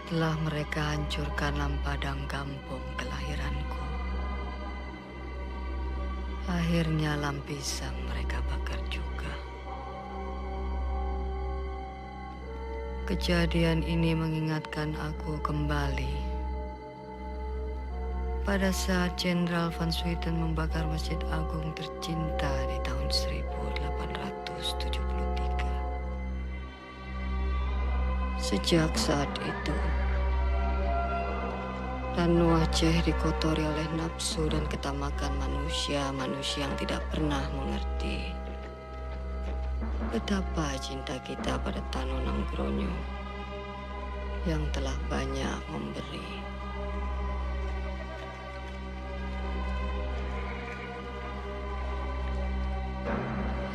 Setelah mereka hancurkan lampadang kampung kelahiranku, akhirnya lampisan mereka bakar juga. Kejadian ini mengingatkan aku kembali pada saat Jenderal Van Swieten membakar Masjid Agung tercinta di tahun 1873. Sejak saat itu, Ranu Aceh dikotori oleh nafsu dan ketamakan manusia yang tidak pernah mengerti betapa cinta kita pada Tano Nangkronyo yang telah banyak memberi.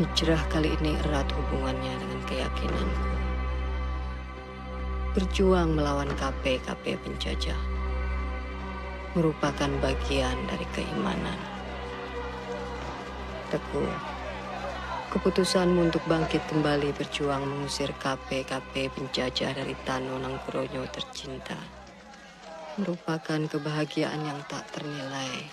Hijrah kali ini erat hubungannya dengan keyakinanku. Berjuang melawan KP-KP penjajah merupakan bagian dari keimanan. Teguh, keputusanmu untuk bangkit kembali berjuang mengusir KP-KP penjajah dari Tano Nangkronyo tercinta merupakan kebahagiaan yang tak ternilai.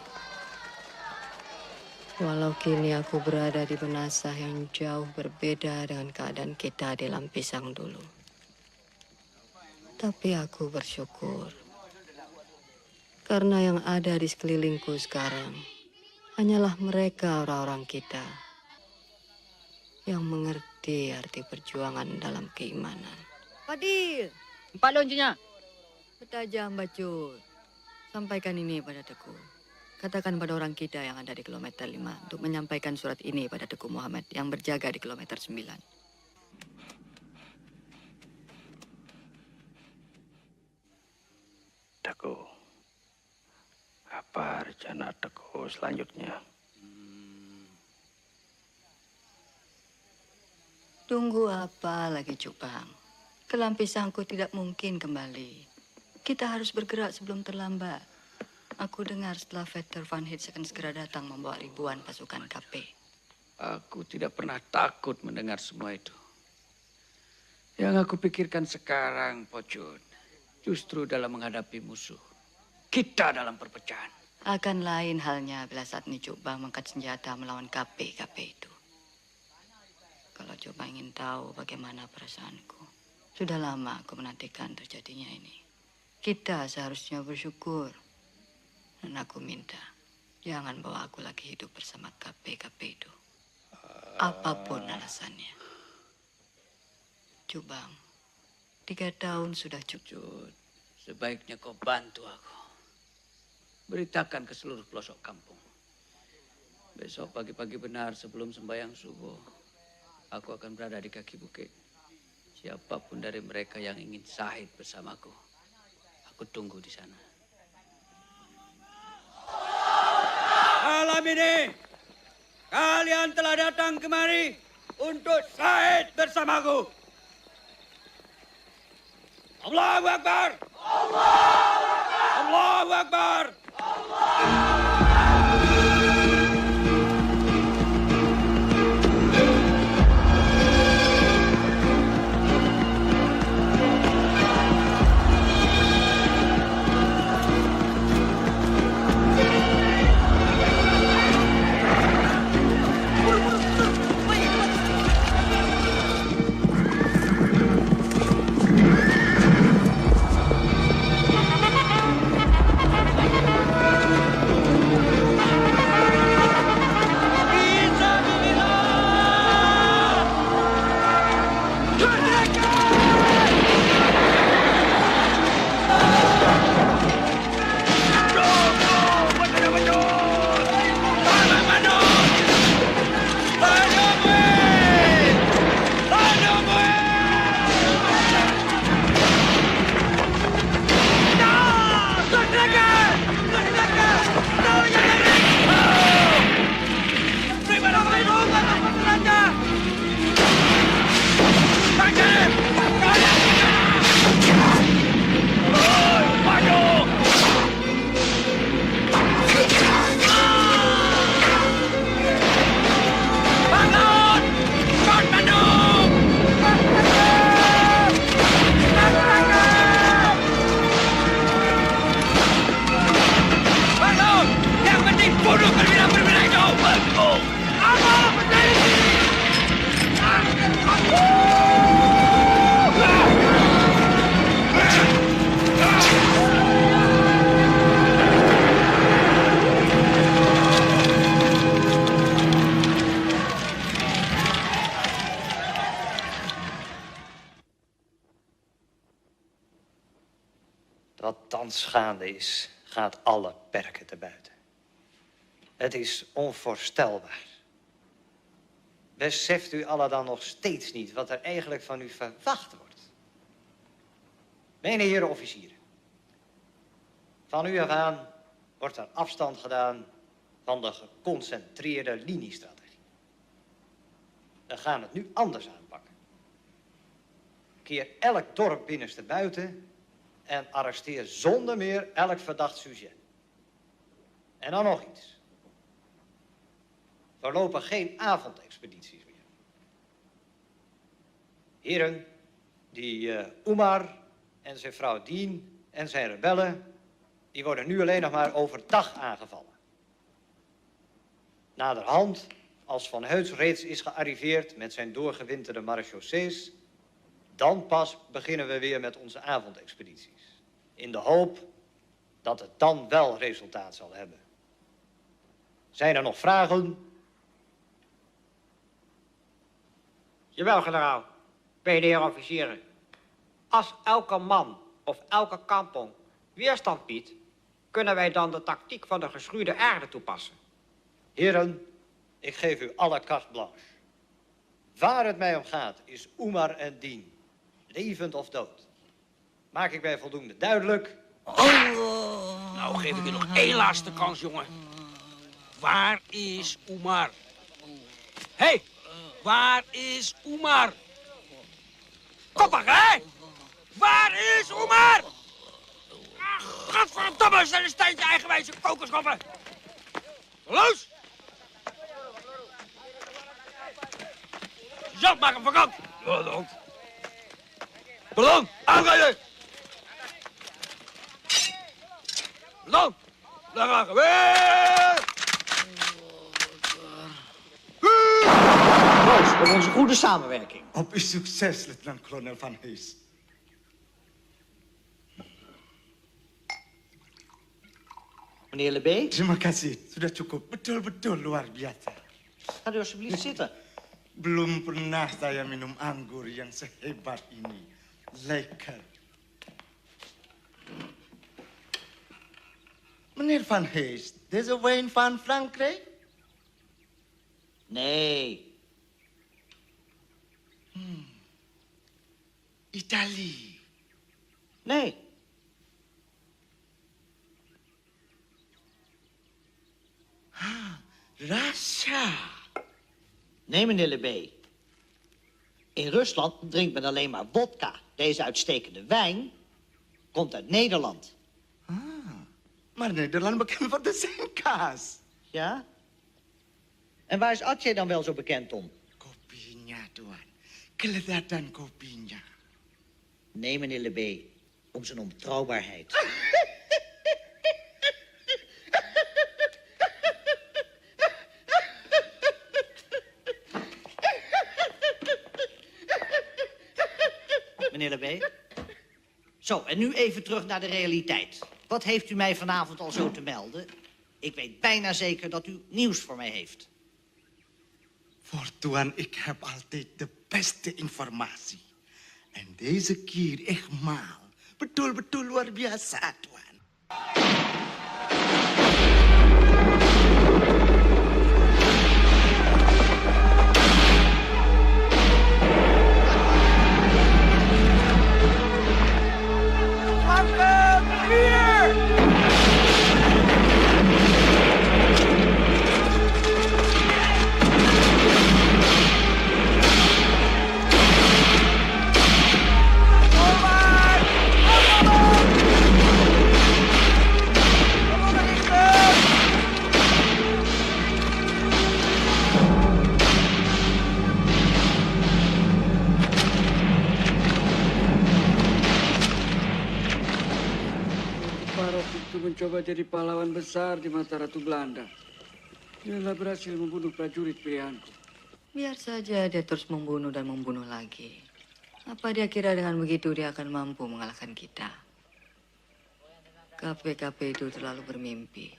Walau kini aku berada di Benasah yang jauh berbeda dengan keadaan kita di Lampisang dulu. Tapi aku bersyukur karena yang ada di sekelilingku sekarang hanyalah mereka orang-orang kita yang mengerti arti perjuangan dalam keimanan. Fadil! 4 loncengnya. Bertajam Bacur. Sampaikan ini pada Teguh. Katakan pada orang kita yang ada di kilometer 5 untuk menyampaikan surat ini pada Teguh Muhammad yang berjaga di kilometer 9. Teguh, apa rencana Teguh selanjutnya? Tunggu apa lagi, Cupang? Ke Lampisangku tidak mungkin kembali. Kita harus bergerak sebelum terlambat. Aku dengar setelah Vetter Van Heet akan segera datang membawa ribuan pasukan KP. Aku tidak pernah takut mendengar semua itu. Yang aku pikirkan sekarang, Pocun, justru dalam menghadapi musuh, kita dalam perpecahan. Akan lain halnya bila saat ini Cupang mengangkat senjata melawan KP-KP itu. Kalau coba ingin tahu bagaimana perasaanku, sudah lama aku menantikan terjadinya ini. Kita seharusnya bersyukur. Dan aku minta, jangan bawa aku lagi hidup bersama KP-KP itu. Apapun alasannya. Cubang, 3 tahun sudah cukup. Jud, sebaiknya kau bantu aku. Beritakan ke seluruh pelosok kampung. Besok pagi-pagi benar sebelum sembahyang subuh, aku akan berada di kaki bukit. Siapapun dari mereka yang ingin syahid bersamaku, aku tunggu di sana. Malam ini, kalian telah datang kemari untuk syahid bersamaku. Allahu Akbar! Allahu Akbar! thans gaande is, gaat alle perken te buiten. Het is onvoorstelbaar. Beseft u allen dan nog steeds niet wat er eigenlijk van u verwacht wordt? Mijn heren officieren, van u af aan wordt er afstand gedaan van de geconcentreerde liniestrategie. We gaan het nu anders aanpakken. Keer elk dorp binnenste buiten en arresteer zonder meer elk verdacht sujet. En dan nog iets. Voorlopig geen avondexpedities meer. Heren, die Umar en zijn vrouw Dien en zijn rebellen, die worden nu alleen nog maar overdag aangevallen. Naderhand, als Van Heuts reeds is gearriveerd met zijn doorgewinterde marechaussees, dan pas beginnen we weer met onze avondexpedities. In de hoop dat het dan wel resultaat zal hebben. Zijn er nog vragen? Jawel, generaal. Bij de heer officieren. Als elke man of elke kampong weerstand biedt, kunnen wij dan de tactiek van de geschuurde aarde toepassen. Heren, ik geef u alle carte blanche. Waar het mij om gaat, is Umar en Dien. Levend of dood. Maak ik mij voldoende duidelijk? Nou geef ik je nog één laatste kans, jongen. Waar is Umar? Hé, hey, waar is Umar? Koppig, hè? Waar is Umar? Godverdomme, zijn een steentje eigenwijze kokerschoppen. Los! Zo, maak hem vakant. Ballon, aanrijden! Ballon, daar gaan we weer! Proost op onze goede samenwerking. Op uw succes, luitenant-kolonel Van Hees. Meneer Lebé, Terima kasih, sudah cukup. Betul-betul luar biasa. gaat u alsjeblieft zitten. Belum pernah saya minum anggur yang sehebat ini. Lekker. Meneer Van Hees, deze wijn van Frankrijk? Nee, Italië. nee. Russia. Nee, meneer Lebé. In Rusland drinkt men alleen maar vodka. Deze uitstekende wijn komt uit Nederland. Maar Nederland bekend voor de zinkaas. Ja? En waar is Atje dan wel zo bekend om? Kopinya, tuan. Kelezatan kopinya. Nee, meneer Lebé. Om zijn onbetrouwbaarheid. Meneer Lebé. Zo, en nu even terug naar de realiteit. Wat heeft u mij vanavond al zo te melden? Ik weet bijna zeker dat u nieuws voor mij heeft. Voor tuan, ik heb altijd de beste informatie. En deze keer echt maal. Betul-betul luar biasa, tuan. Mencoba jadi pahlawan besar di mata Ratu Belanda. Dia telah berhasil membunuh prajurit pilihanku. Biar saja dia terus membunuh dan membunuh lagi. Apa dia kira dengan begitu dia akan mampu mengalahkan kita? KP-KP itu terlalu bermimpi.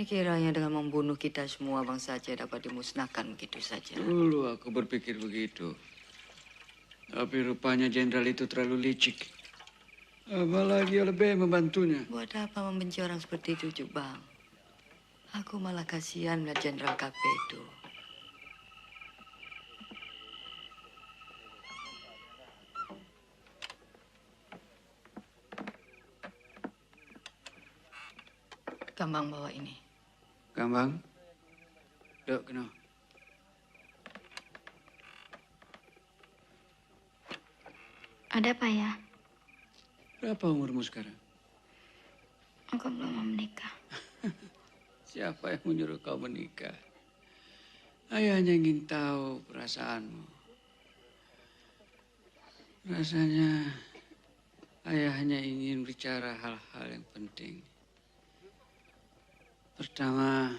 Ini kiranya dengan membunuh kita semua bangsa Aceh dapat dimusnahkan begitu saja. Dulu aku berpikir begitu. Tapi rupanya jenderal itu terlalu licik. Apalagi lebih membantunya. Buat apa membenci orang seperti itu, Cuk Bang? Aku malah kasihan melihat Jenderal KP itu. Kambang bawa ini. Kambang, dok kena. Ada apa ya? Berapa umurmu sekarang? Aku belum mau menikah. Siapa yang menyuruh kau menikah? Ayah hanya ingin tahu perasaanmu. Rasanya ayah hanya ingin bicara hal-hal yang penting. Pertama,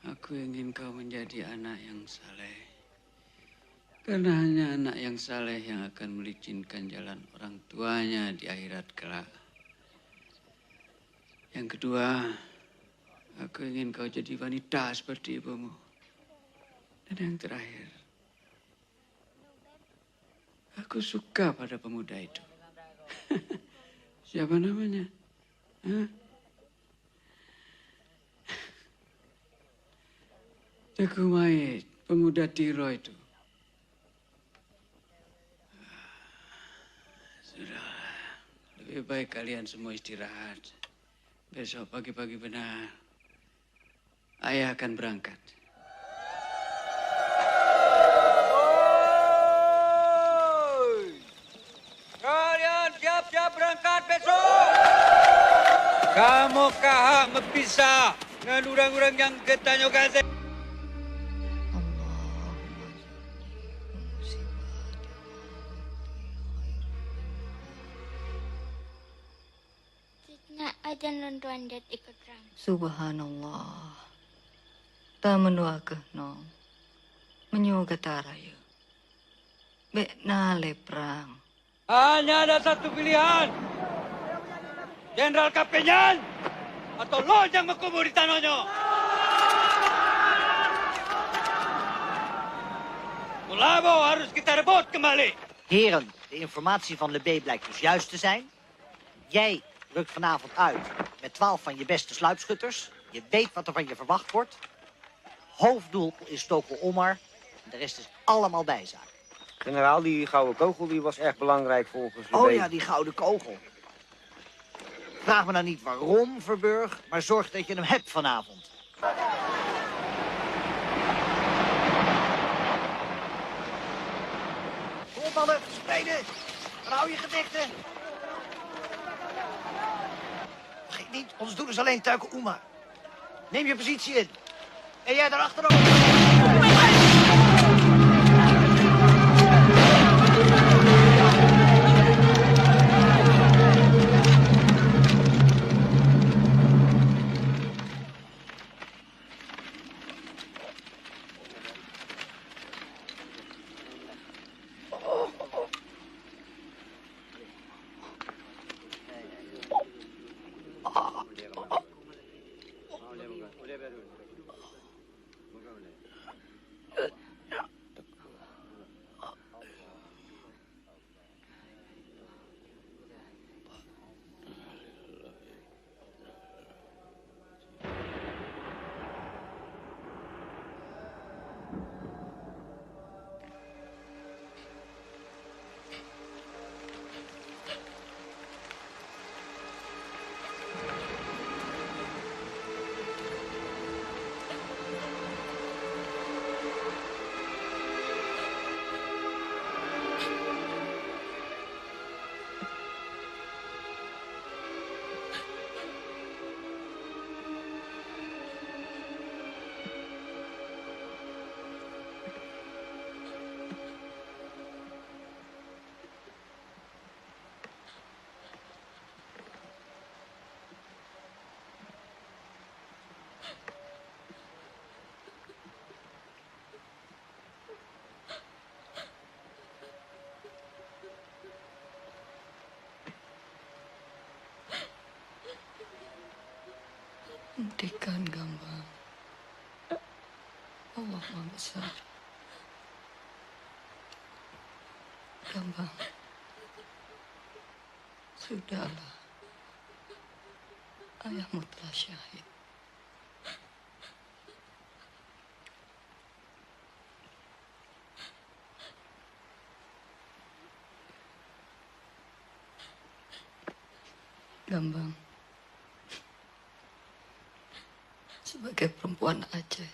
aku ingin kau menjadi anak yang saleh. Karena hanya anak yang saleh yang akan melicinkan jalan orang tuanya di akhirat kelak. Yang kedua, aku ingin kau jadi wanita seperti ibumu. Dan yang terakhir, aku suka pada pemuda itu. Siapa namanya? Hah? Teguh Mait, pemuda Tiro itu. Sudah, lebih baik kalian semua istirahat. Besok pagi-pagi benar, ayah akan berangkat. Kalian siap-siap berangkat besok. Kamu kahak berpisah dengan orang-orang yang ketanya kasih. Tidaknya ajan rentuan dat ikut rang. Subhanallah. Tak menua ke nong. Menyuga taraya. Bek nale perang. Hanya ada satu pilihan. Jenderal Kapenyan atau lo yang berkubur di tanahnya. Mulabo harus kita rebut kembali. Heren, de informatie van Lebé blijkt dus juist te zijn. Jij rukt vanavond uit met 12 van je beste sluipschutters. Je weet wat er van je verwacht wordt. Hoofddoel is Toko Omar. De rest is allemaal bijzaak. Generaal, die gouden kogel die was erg belangrijk volgens de Oh ja, die gouden kogel. Vraag me nou niet waarom, Verburg, maar zorg dat je hem hebt vanavond. Kom op, mannen, spelen. Dan hou je gewichten. Vergeet niet, ons doel is alleen Tuiken Oema. Neem je positie in. En jij daarachter ook. Hentikan Gambang. Allah Maha Besar. Gambang. Sudahlah. Ayahmu telah syahid. Gambang, sebagai perempuan Aceh,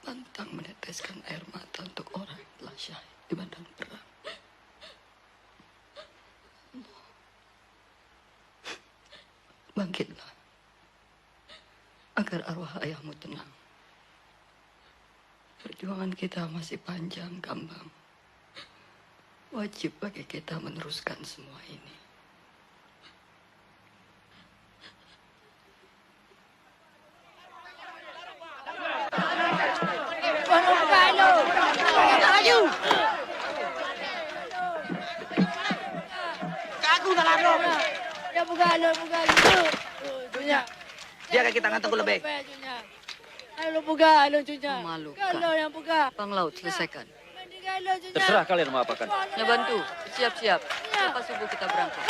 pantang meneteskan air mata untuk orang yang telah syahid di medan perang. Bangkitlah, agar arwah ayahmu tenang. Perjuangan kita masih panjang, Gambang. Wajib bagi kita meneruskan semua ini. Biarkan kita ngantung ke lebih. Memalukan. Bang Laut, selesaikan. Terserah kalian mau apakan. Ya bantu, siap-siap. Lepas subuh kita berangkat.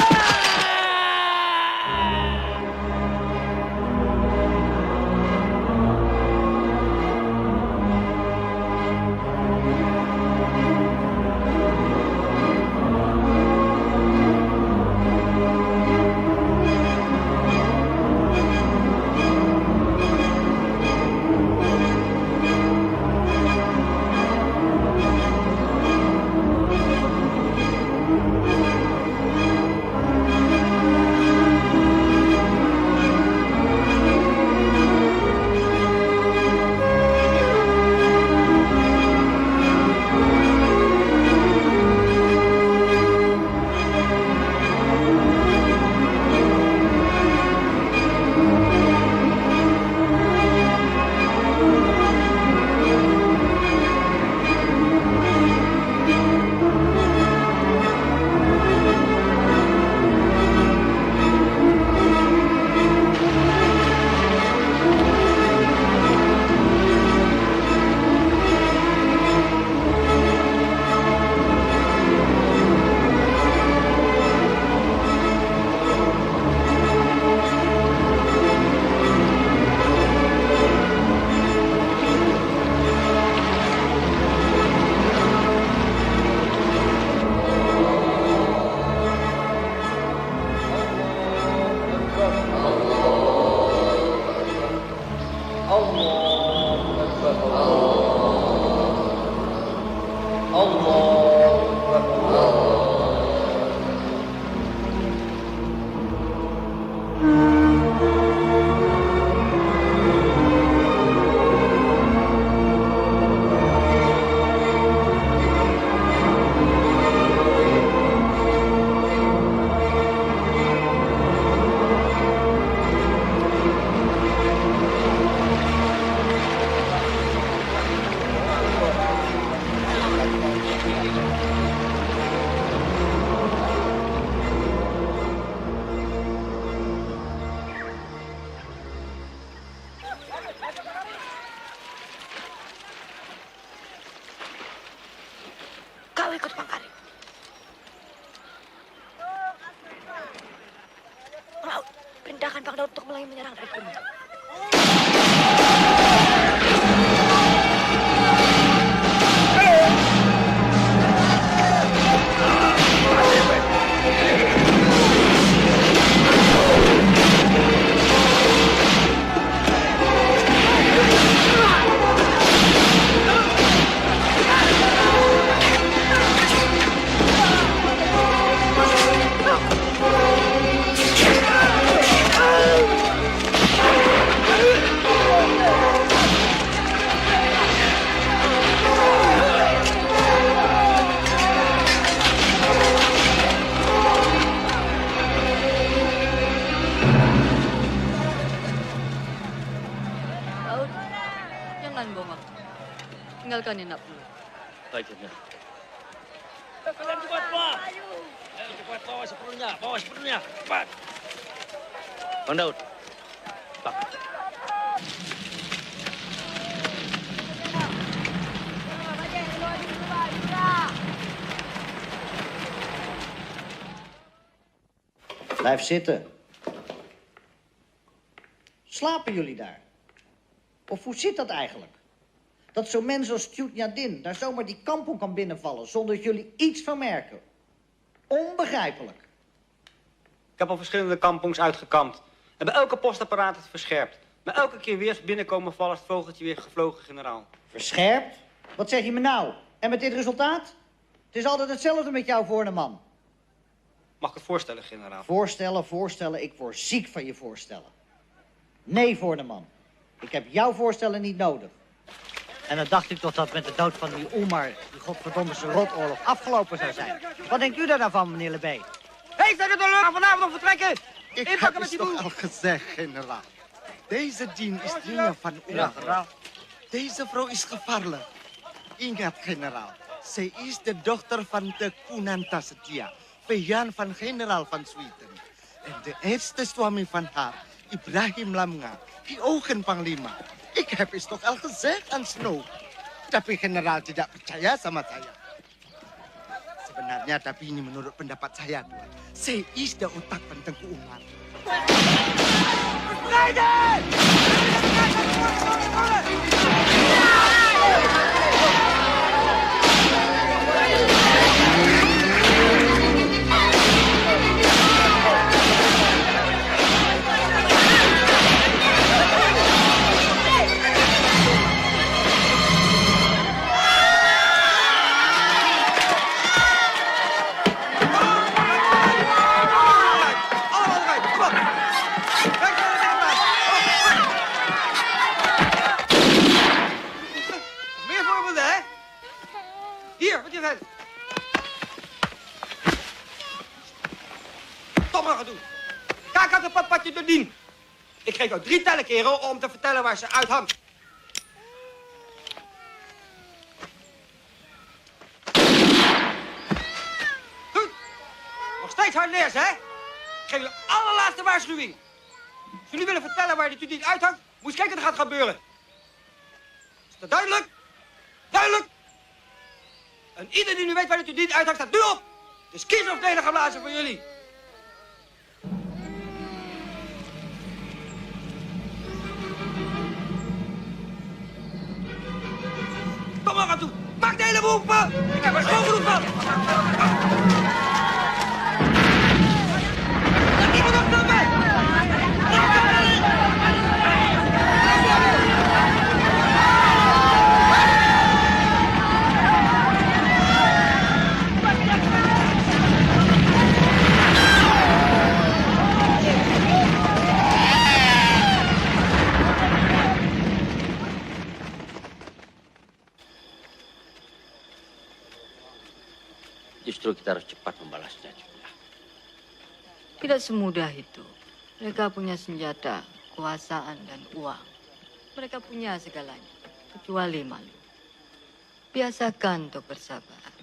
Kau ikut Bang Karim. Laut, perintahkan Bang Daud untuk mulai menyerang dari gunung. Laut, jangan bongok. Tinggalkan Enak dulu. Baik, Jenderal. Kalian cepat, Pak. Ayo, cepat bawa sepenuhnya, cepat. Bang Daud. Pak. Blijf zitten. Slapen jullie daar? Of hoe zit dat eigenlijk? Dat zo'n mens als Tjoetjadin daar zomaar die kampong kan binnenvallen zonder dat jullie iets van merken. Onbegrijpelijk. Ik heb al verschillende kampongs uitgekampt. En bij elke postapparaat het verscherpt. Maar elke keer weer binnenkomen vallen is het vogeltje weer gevlogen, generaal. Verscherpt? Wat zeg je me nou? En met dit resultaat? Het is altijd hetzelfde met jou, Voorneman. Mag ik het voorstellen, generaal? Voorstellen, ik word ziek van je voorstellen. Nee, Voorneman. Ik heb jouw voorstellen niet nodig. En dan dacht ik toch dat met de dood van die Omar, die godverdomme rotoorlog, afgelopen zou zijn. Wat denkt u daar nou van, meneer Lebé? Hé, zeg het al, vanavond nog vertrekken! Ik Inpakken heb met het die toch boel. al gezegd, generaal. Deze dien is dingen van Omar. Deze vrouw is gevaarlijk. Ingat, generaal. Zij is de dochter van de Kunanta Setia, vijand van generaal van Zweden. En de eerste suami van haar, Ibrahim Lamnga, die ogen panglima. Ik heb het toch al gezegd aan Snow. Tapi generaal tidak percaya sama saya. Sebenarnya, tapi ini menurut pendapat saya, Tuan. Saya is de otak van Tengku Umar. Meer voorbeelden, hè? Hier, wat je vindt. Toch maar gaan doen. Kijk uit het wat je doet dien. Ik geef jou 3 tellen, kerel, om te vertellen waar ze uithangt. Goed. Nog steeds hard leers, hè? Ik geef je de allerlaatste waarschuwing. Als jullie willen vertellen waar die tudiet uithangt, moet je kijken wat er gaat gebeuren. Is dat duidelijk? Duidelijk? En ieder die nu weet waar die tudiet uithangt, staat nu op. Het is kiezen of delen geblazen voor jullie. Kom maar aan toe. Maak de hele boel open. Ik heb er schoon genoeg van. Laat niemand opknappen. Justru kita harus cepat membalasnya, Julia. Tidak semudah itu. Mereka punya senjata, kekuasaan, dan uang. Mereka punya segalanya, kecuali malu. Biasakan untuk bersabar.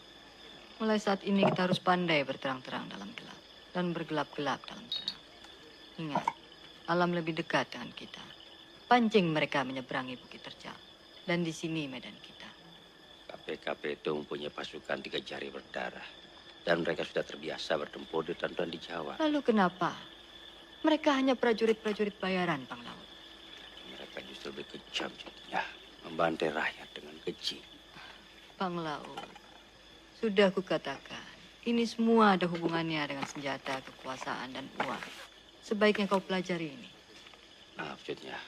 Mulai saat ini kita harus pandai berterang-terang dalam gelap dan bergelap-gelap dalam terang. Ingat, alam lebih dekat dengan kita. Pancing mereka menyeberangi Bukit Terjal. Dan di sini medan kita. KPKP itu mempunyai pasukan 3 jari berdarah. Dan mereka sudah terbiasa bertempur di tanduan di Jawa. Lalu kenapa? Mereka hanya prajurit-prajurit bayaran, Panglaut. Mereka justru lebih kejam, Julia. Membantai rakyat dengan keji. Panglaut, sudah kukatakan, ini semua ada hubungannya dengan senjata, kekuasaan, dan uang. Sebaiknya kau pelajari ini. Maaf, Julia.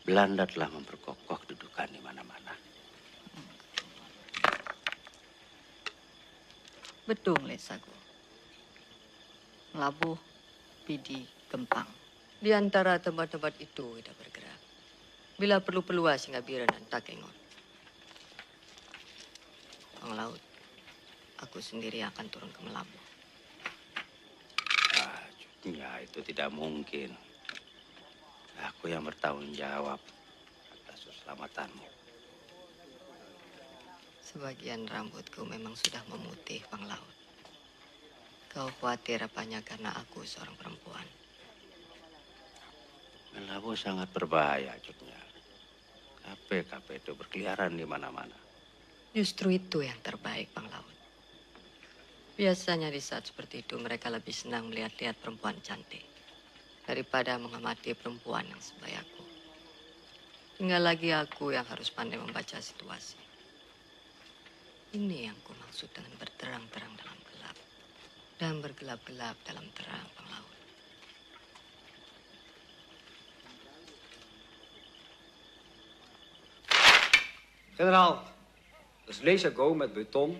Belanda telah memperkokoh kedudukan di mana-mana. Betul, Lesago. Labuh, Pidi, Gempang. Di antara tempat-tempat itu kita bergerak. Bila perlu peluas hingga Biren dan Takengon. Panglaut, aku sendiri akan turun ke Melabuh. Ya, itu tidak mungkin. Aku yang bertanggung jawab atas keselamatanmu. Sebagian rambutku memang sudah memutih, Panglaut. Kau khawatir apanya karena aku seorang perempuan. Melabuh sangat berbahaya, Cutnya. KPKP itu berkeliaran di mana-mana. Justru itu yang terbaik, Panglaut. Biasanya di saat seperti itu mereka lebih senang melihat-lihat perempuan cantik. daripada mengamati perempuan yang sebayaku. Tinggal lagi aku yang harus pandai membaca situasi. Ini yang ku maksud dengan berterang-terang dalam gelap dan bergelap-gelap dalam terang penglaut. Generaal, dat is lasergo met beton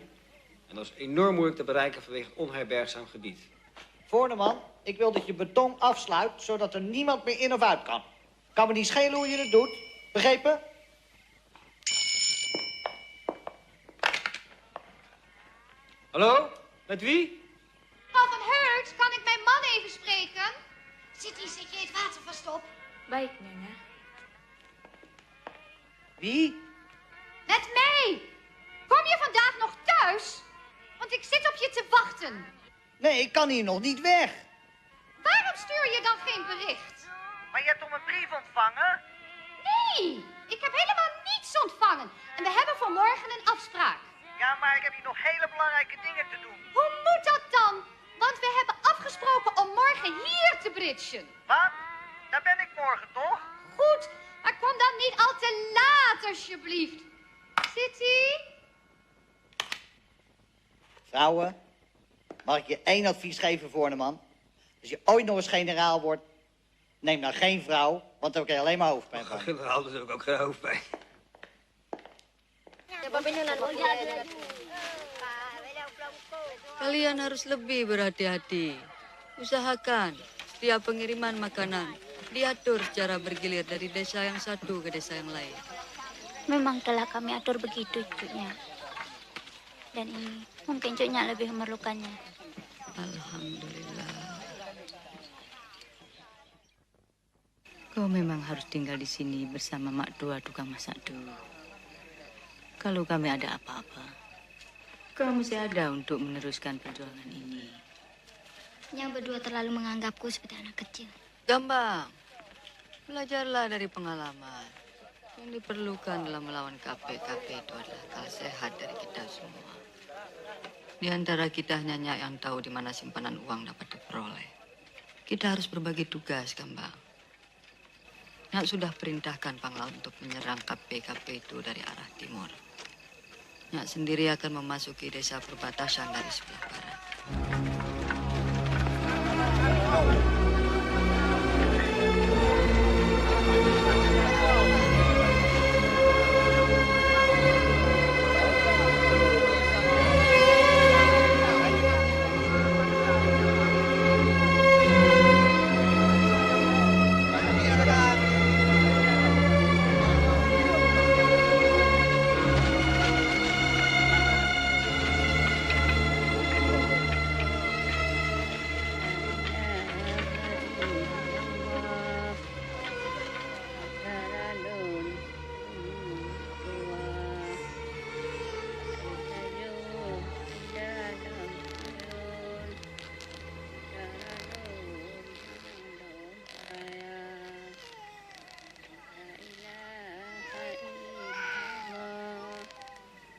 en dat is enorm moeilijk te bereiken vanwege het onherbergzaam gebied. Voorneman, ik wil dat je beton afsluit, zodat er niemand meer in of uit kan. Kan me niet schelen hoe je het doet. Begrepen? Hallo? Met wie? Mevrouw van Herks, kan ik mijn man even spreken? Zet je het water vast op? Baik, Nyonya. Wie? Met mij! Kom je vandaag nog thuis? Want ik zit op je te wachten. Nee, ik kan hier nog niet weg. Waarom stuur je dan geen bericht? Maar je hebt toch een brief ontvangen? Nee, ik heb helemaal niets ontvangen. En we hebben voor morgen een afspraak. Ja, maar ik heb hier nog hele belangrijke dingen te doen. Hoe moet dat dan? Want we hebben afgesproken om morgen hier te bridgen. Wat? Daar ben ik morgen, toch? Goed, maar kom dan niet al te laat, alsjeblieft. City? Vrouwen, mag ik je één advies geven, Voorneman? Als je ooit nog eens generaal wordt, neem dan geen vrouw, want dan krijg je alleen maar hoofdpijn van. Generaal, daar heb ik ook geen hoofdpijn. Kalian harus lebih berhati-hati. Usahakan setiap pengiriman makanan diatur secara bergilir dari desa yang satu ke desa yang lain. Memang telah kami atur begitu, Cunya. Dan ini mungkin Cunya lebih memerlukannya. Alhamdulillah. Kau memang harus tinggal di sini bersama Mak Tua tukang masak dulu. Kalau kami ada apa-apa, kau masih ada untuk meneruskan perjuangan ini. Yang berdua terlalu menganggapku seperti anak kecil. Gambang, belajarlah dari pengalaman. Yang diperlukan dalam melawan KP-KP itu adalah akal sehat dari kita semua. Di antara kita hanya Nyak yang tahu di mana simpanan uang dapat diperoleh. Kita harus berbagi tugas, Gambang. Nyak sudah perintahkan Panglaut untuk menyerang KP-KP itu dari arah timur. Nyak sendiri akan memasuki desa perbatasan dari sebelah barat.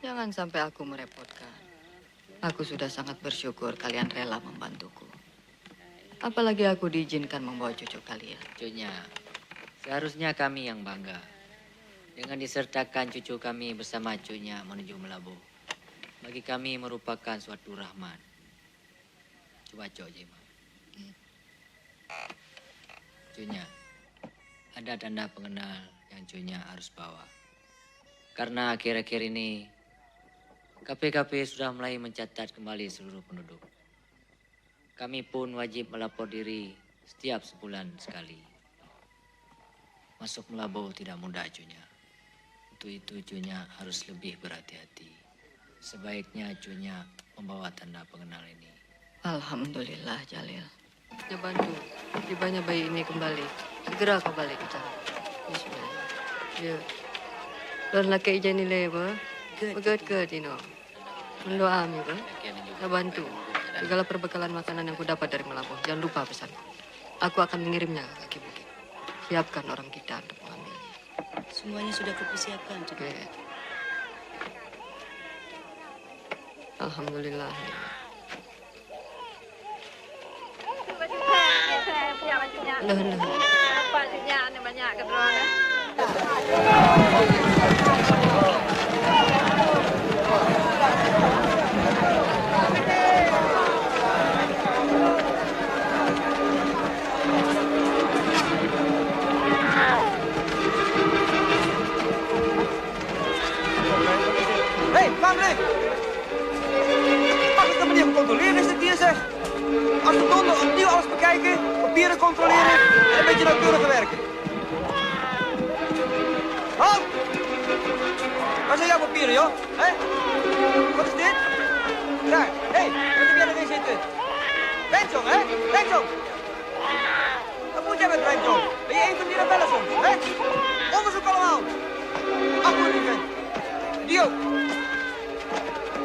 Jangan sampai aku merepotkan. Aku sudah sangat bersyukur kalian rela membantuku. Apalagi aku diizinkan membawa cucu kalian. Cucunya, seharusnya kami yang bangga dengan disertakan cucu kami bersama cucunya menuju Melabu. Bagi kami merupakan suatu rahmat. Coba Jema. Cucunya, ada tanda pengenal yang cucunya harus bawa. Karena akhir-akhir ini KP-KP sudah mulai mencatat kembali seluruh penduduk. Kami pun wajib melapor diri setiap sebulan sekali. Masuk Melabu tidak mudah, cucunya. Untuk itu cucunya harus lebih berhati-hati. Sebaiknya cucunya membawa tanda pengenal ini. Alhamdulillah, Jalil. Ya bantu, tibanya bayi ini kembali. Segera kembali ke sana. Bismillah. Ya. Dan laki ijani leba. Begat ini. Mendoa mi, ya bantu. Segala perbekalan makanan yang ku dapat dari Melabu, jangan lupa pesan. Aku akan mengirimnya ke kaki bukit. Siapkan orang kita untuk mengambilnya. Semuanya sudah kupersiapkan, Cukup. Okay. Alhamdulillah. Loh, loh. Apa sih ini banyak keterangan? Hé, Patrick! Mag ik dat meneer controleren? Is dit hier, zeg? Als we donder opnieuw alles bekijken, papieren controleren en een beetje nauwkeuriger werken. Halt! Waar zijn jouw papieren, joh? Hé? Wat is dit? Daar, hé, wat heb jij erin zitten? Benson, hè? Benson! Wat moet jij met Benson? Ben je een van die rebellen soms, hè? Onderzoek allemaal! Afvoering, vent! Die ook!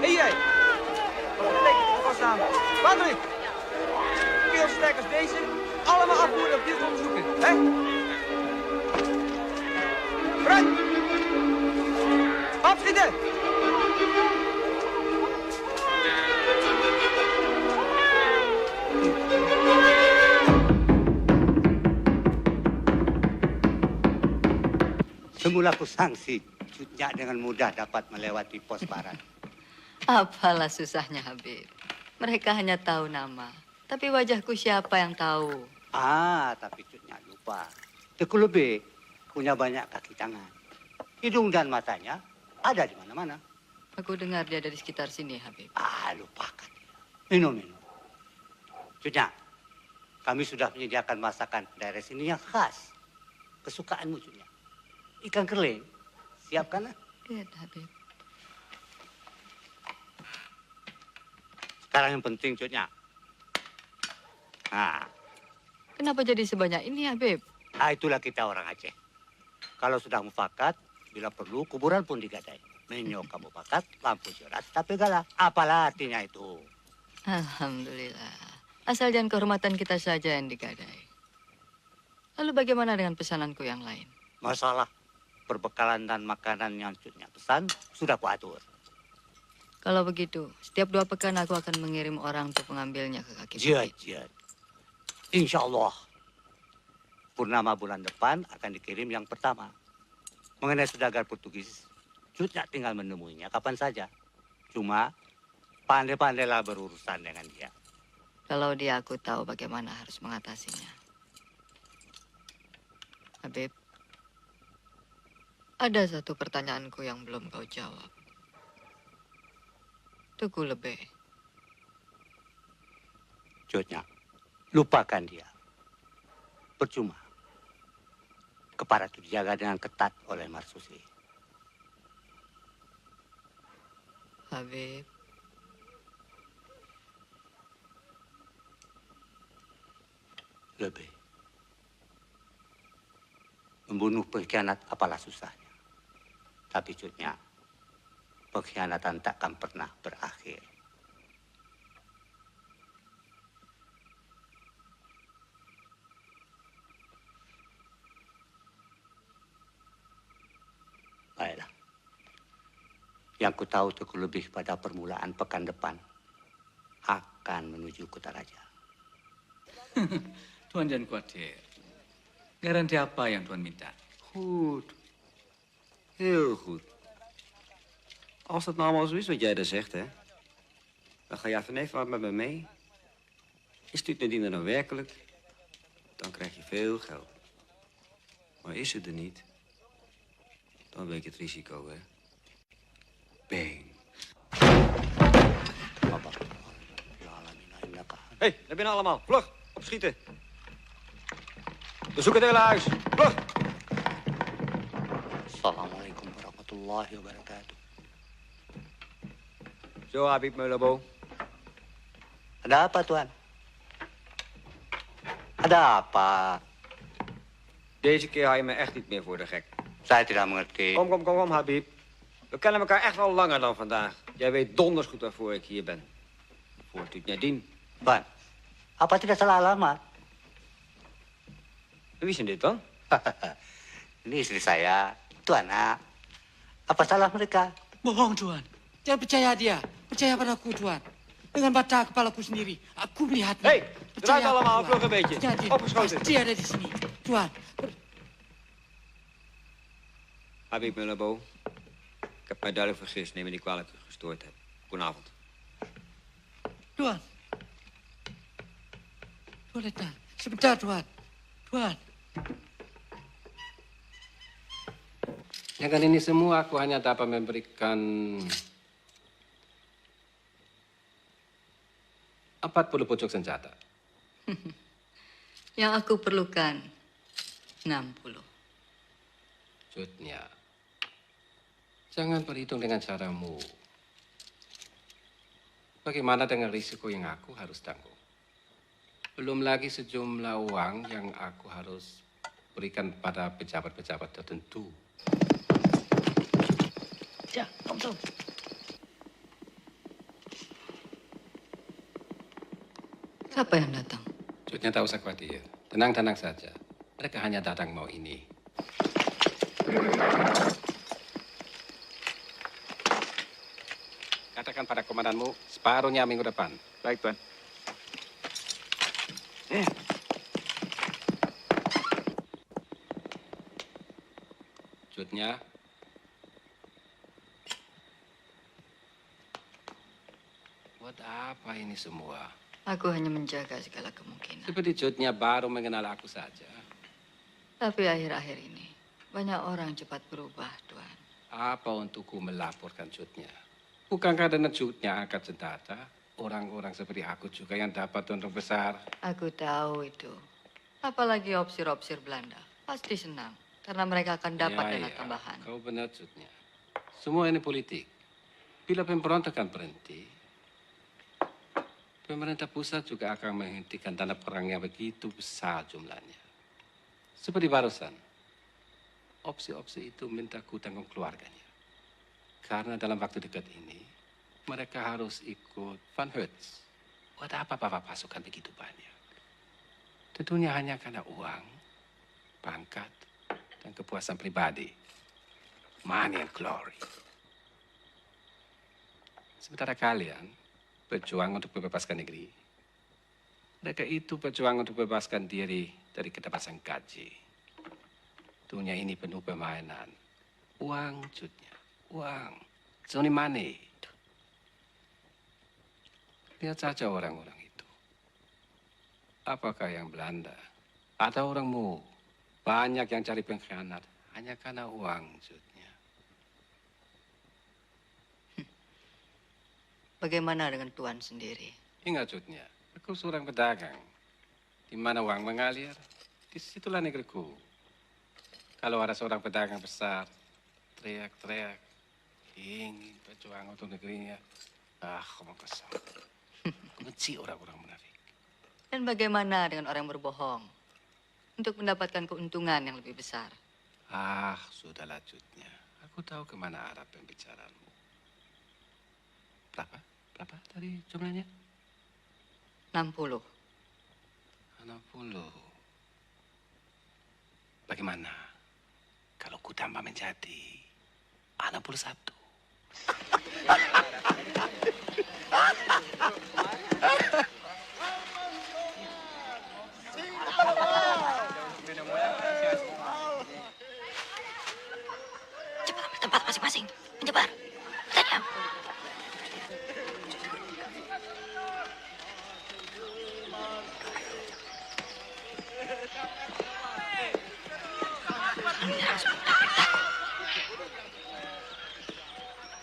Hé, jij! Wat is er vast aan? Patrick! Heel sterk als deze, allemaal afvoeren op dit onderzoeken, hè? Vooruit! Opschieten! Semula kusangsi, Cutnya dengan mudah dapat melewati pos barat. Apalah susahnya, Habib. Mereka hanya tahu nama. Tapi wajahku siapa yang tahu? Ah, tapi Cutnya lupa. Teku lebih punya banyak kaki tangan. Hidung dan matanya ada di mana-mana. Aku dengar dia ada di sekitar sini, Habib. Ah, lupakan. Minum. Cutnya, kami sudah menyediakan masakan daerah sini yang khas. Kesukaanmu, Cutnya. Ikan keling. Siapkan, lah. Iya, Habib. Sekarang yang penting, Cutnya. Nah. Kenapa jadi sebanyak ini, Habib? Ah, itulah kita orang Aceh. Kalau sudah mufakat, bila perlu kuburan pun digadai. Menyok kamu fakat, lampu syurat, tapi galak. Apalah artinya itu? Alhamdulillah. Asal jangan kehormatan kita saja yang digadai. Lalu bagaimana dengan pesananku yang lain? Masalah perbekalan dan makanan yang Cutnya pesan sudah kuatur. Kalau begitu, setiap 2 pekan aku akan mengirim orang untuk mengambilnya ke kaki bukit. Jad. Insya Allah. Purnama bulan depan akan dikirim yang pertama. Mengenai saudagar Portugis, Cutnya tinggal menemuinya kapan saja. Cuma pandai-pandailah berurusan dengan dia. Kalau dia aku tahu bagaimana harus mengatasinya. Habib, ada satu pertanyaanku yang belum kau jawab. Teguh lebih. Cutnya, lupakan dia. Percuma. Kepala itu dijaga dengan ketat oleh Marsusi. Habib. Lebih. Membunuh pengkhianat apalah susahnya. Tapi Cutnya, pengkhianatan takkan pernah berakhir. Baiklah. Yang ku tahu Teguh lebih pada permulaan pekan depan akan menuju Kutaraja. Tuan jangan khawatir. Garanti apa yang Tuan minta? Goed. Heel goed. Als dat nou allemaal zo is wat jij daar zegt, hè, dan ga jij vanavond wat met me mee. Is Tuut Nadine er nou werkelijk, dan krijg je veel geld. Maar is ze er niet, dan weet je het risico, hè. Bang. Hé, naar binnen allemaal. Vlug, opschieten. We zoeken het hele huis. Vlug. Assalamualaikum warahmatullahi wabarakatuh. Zo, Habib Meulabo. Ada apa, Tuan? Ada apa? Deze keer hou je me echt niet meer voor de gek. Saya tidak mengerti. Kom, Habib. We kennen elkaar echt wel langer dan vandaag. Jij weet donders goed waarvoor ik hier ben. Voor Tuut Nadine. Tuan, apa tidak salah alamat? Wie zijn dit dan? Ini istri saya, Tuan. Apa salah mereka? Bohong, Tuan. Jangan percaya dia. Percaya padaku, Tuan. Dengan mata kepalaku sendiri, aku melihatnya. Hei, Eruit allemaal, vlug een beetje. Ja, die Opgeschoten. pasti ada di sini. Tuan, Habib Mullabo, ik heb mij duidelijk vergist. Neem me niet kwalijk dat ik gestoord heb. Goedenavond. Tuan. Tuan datang. Sebentar, Tuan. Tuan. Dengan ini semua aku hanya dapat memberikan 40 pucuk senjata. Yang aku perlukan 60. Cutnya, jangan berhitung dengan caramu. Bagaimana dengan risiko yang aku harus tanggung? Belum lagi sejumlah uang yang aku harus berikan pada pejabat-pejabat tertentu. Ya, kom. Siapa yang datang? Cutnya tak usah khawatir. Tenang-tenang saja. Mereka hanya datang mau ini. Katakan pada komandanmu, separuhnya minggu depan. Baik, Tuan. Cutnya. Buat apa ini semua? Aku hanya menjaga segala kemungkinan. Seperti Cutnya baru mengenal aku saja. Tapi akhir-akhir ini, banyak orang cepat berubah, Tuan. Apa untukku melaporkan Cutnya? Bukankah dengan Cutnya angkat senjata, orang-orang seperti aku juga yang dapat untung besar? Aku tahu itu. Apalagi opsir-opsir Belanda. Pasti senang. Karena mereka akan dapat dana tambahan. Kau benar, Cutnya. Semua ini politik. Bila pemberontakan berhenti, pemerintah pusat juga akan menghentikan dana perang yang begitu besar jumlahnya. Seperti barusan, opsi-opsi itu minta ku tanggung keluarganya. Karena dalam waktu dekat ini, mereka harus ikut Van Hertz. Buat apa bapak pasukan begitu banyak? Tentunya hanya karena uang, pangkat, dan kepuasan pribadi. Money and glory. Sementara kalian berjuang untuk membebaskan negeri. Mereka itu berjuang untuk membebaskan diri dari ketebasan gaji. Dunia ini penuh permainan. Uang, Cutnya. Uang. It's only money. Lihat saja orang-orang itu. Apakah yang Belanda? Atau orangmu? Banyak yang cari pengkhianat. Hanya karena uang, Cutnya. Bagaimana dengan Tuan sendiri? Ingat, Cutnya. Aku seorang pedagang. Di mana uang mengalir, disitulah negeriku. Kalau ada seorang pedagang besar, teriak-teriak, ingin berjuang untuk negerinya. Ngomong kosong. Benci orang-orang munafik. Dan bagaimana dengan orang yang berbohong? Untuk mendapatkan keuntungan yang lebih besar. Sudahlah, Cutnya. Aku tahu kemana arah pembicaraanmu. Berapa? Berapa tadi jumlahnya? 60. 60. Bagaimana kalau ku tambah menjadi 61? Cepat ambil tempat masing-masing. Menyebar. Tajam.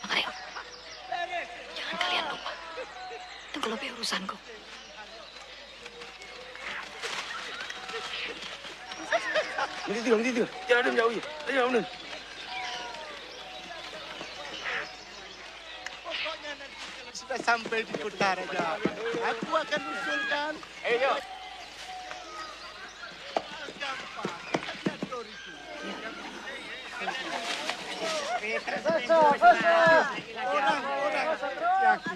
Makanya, jangan kalian lupa. Tunggu lebih urusanku. Tidur. Jangan jauh ya. Jangan. Pokoknya nanti kalau sudah sampai di kota Raja, aku akan usulkan. Ayo. Orang seperti aku.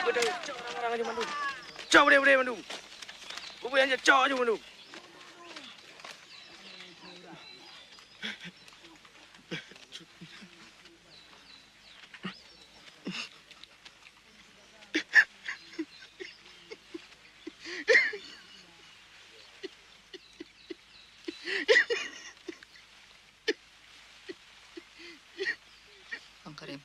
Orang aja Bandung. Cok boleh Bandung. Bubuk aja cok aja Bandung. Bang Karim.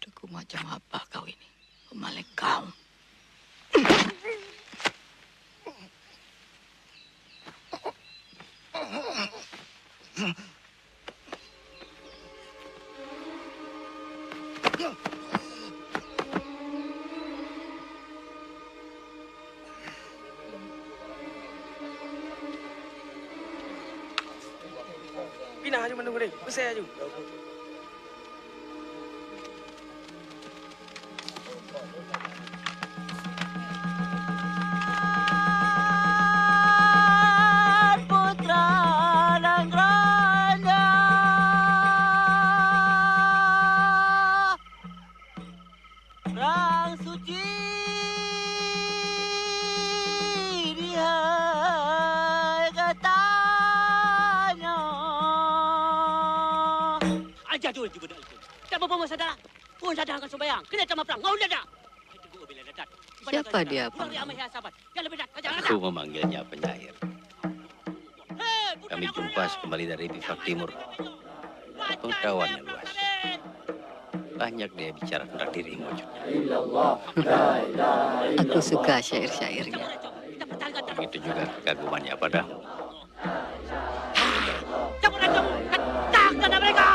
Deku macam apa kau ini? Pemaling kau. Pindah aja Bandung deh. Besar aja. Putra Nangranya Rang suci dia katanya aja dulu juga dah itu. Tak apa saudara. Pun sadar akan sembahyang. Kena sama perang. Mau dadak. Siapa dia, Pak? Aku memanggilnya penyair. Kami jumpa kembali dari pihak timur. Pengetahuannya luas. Banyak dia bicara tentang dirimu. Aku suka syair-syairnya. Begitu juga kekagumannya padamu. Takkan mereka.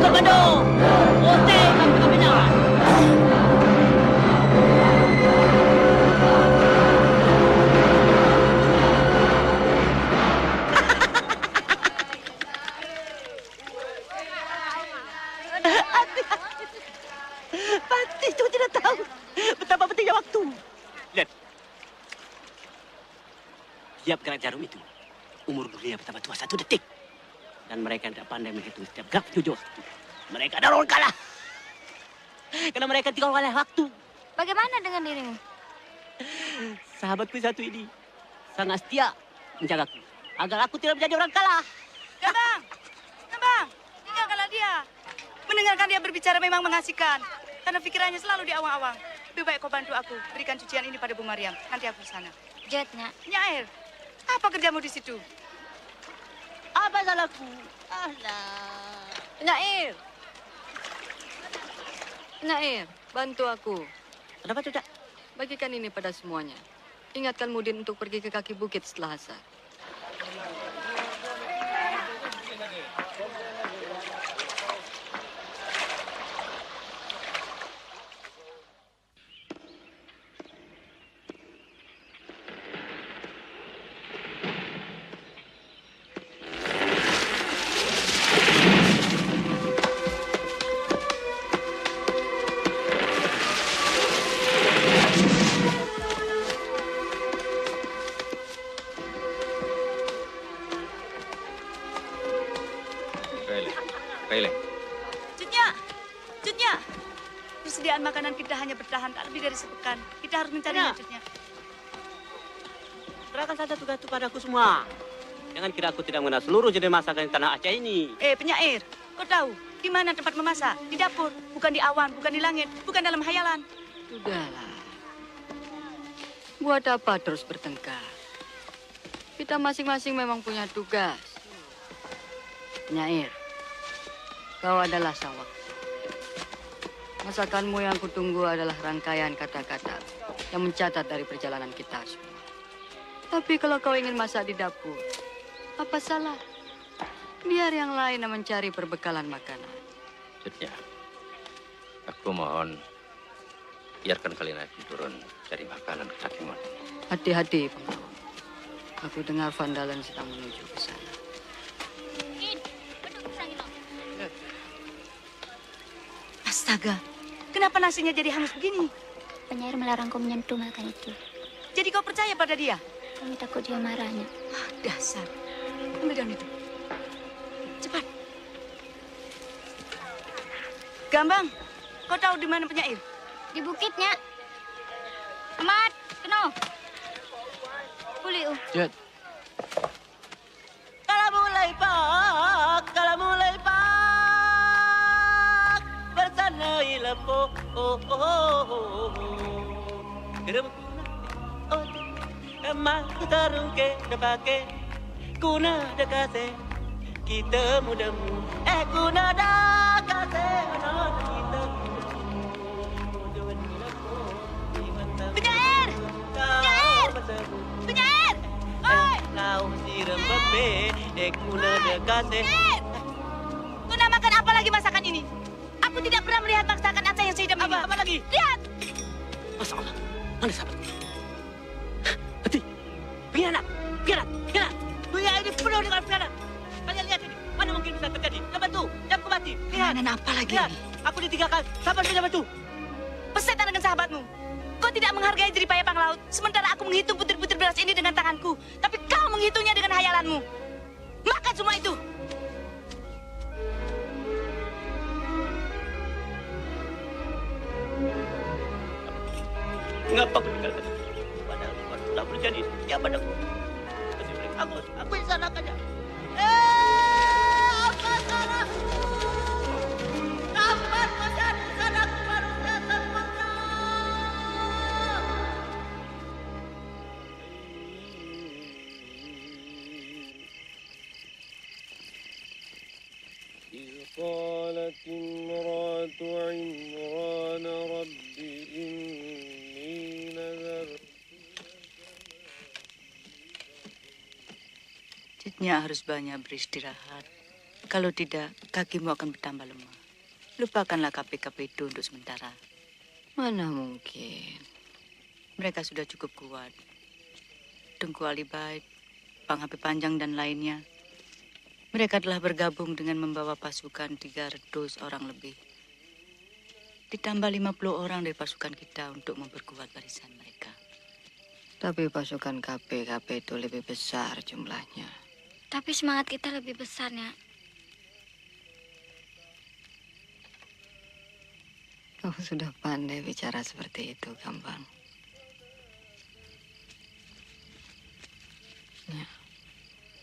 Komando, ote kami kabinet. Pasti itu tidak tahu betapa pentingnya waktu. Lihat, tiap gerak jarum itu umur dunia betapa tua 1 detik. Dan mereka tidak pandai menghitung setiap gerak tujuh waktu. Mereka adalah orang kalah. Karena mereka tinggal oleh waktu. Bagaimana dengan dirimu? Sahabatku satu ini sangat setia menjagaku agar aku tidak menjadi orang kalah. Bang, tinggalkanlah dia. Mendengarkan dia berbicara memang mengasihkan. Karena pikirannya selalu di awang-awang. Lebih baik kau bantu aku. Berikan cucian ini pada Bu Mariam. Nanti aku ke sana. Jetnya. Nyair, apa kerjamu di situ? Apa salahku? Alah. Nyair. Nyair, bantu aku. Kenapa tidak? Bagikan ini pada semuanya. Ingatkan Mudin untuk pergi ke kaki bukit setelah asar. Persediaan makanan kita hanya bertahan tak lebih dari sepekan. Kita harus mencari wujudnya. Serahkan saja tugas itu padaku semua. Jangan kira aku tidak mengenal seluruh jenis masakan di tanah Aceh ini. Penyair, kau tahu di mana tempat memasak? Di dapur, bukan di awan, bukan di langit, bukan dalam hayalan. Sudahlah. Buat apa terus bertengkar? Kita masing-masing memang punya tugas. Penyair, kau adalah sang waktu. Masakanmu yang kutunggu adalah rangkaian kata-kata yang mencatat dari perjalanan kita semua. Tapi kalau kau ingin masak di dapur, apa salah? Biar yang lain yang mencari perbekalan makanan. Maksudnya, aku mohon biarkan kalian aku turun cari makanan ke kaki Mon. Hati-hati, pengawal. Aku dengar Van Dalen sedang menuju ke sana. Astaga, kenapa nasinya jadi hangus begini? Penyair melarangku menyentuh makan itu. Jadi kau percaya pada dia? Kami takut dia marahnya. Dasar. Ambil daun itu. Cepat. Gambang, kau tahu di mana penyair? Di bukitnya. Amat, keno. Pulih. Jod. Kalau mulai pak, bersanai lepuk, emak tarung ke depake, kuna dekase, kita mudamu, kuna dekase, anak kita. Penyair! Penyair! Penyair! Oi! Kau siram bebe, kuna dekase. Penyair! Kau namakan apa lagi masakan ini? Aku tidak pernah melihat masakan Aceh yang sehidap ini. Apa lagi? Lihat! Masya Allah, mana sahabatku? Hati, pianak. Dunia ini penuh dengan pianak. Kalian lihat ini, mana mungkin bisa terjadi? Jangan bantu, jangan mati. Lihat. Dan apa lagi Lihat, ini? aku ditinggalkan, sahabat tidak bantu. Persetan dengan sahabatmu. Kau tidak menghargai jeripaya panglaut, sementara aku menghitung butir-butir beras ini dengan tanganku. Tapi kau menghitungnya dengan hayalanmu. Makan semua itu. Mengapa meninggalkan itu? Padahal Umar telah berjanji setia padaku. Aku yang salahkannya. Apa salahku? Kapan mencari salahku manusia sempurna? إذ قالت امرأة عمران رب إني نذرت. Cutnya harus banyak beristirahat. Kalau tidak, kakimu akan bertambah lemah. Lupakanlah KP-KP itu untuk sementara. Mana mungkin. Mereka sudah cukup kuat. Tengku Ali Bait, Pang HP Panjang dan lainnya. Mereka telah bergabung dengan membawa pasukan 300 orang lebih. Ditambah 50 orang dari pasukan kita untuk memperkuat barisan mereka. Tapi pasukan KP itu lebih besar jumlahnya. Tapi semangat kita lebih besar, Nyak. Kau sudah pandai bicara seperti itu, Gambang. Ya,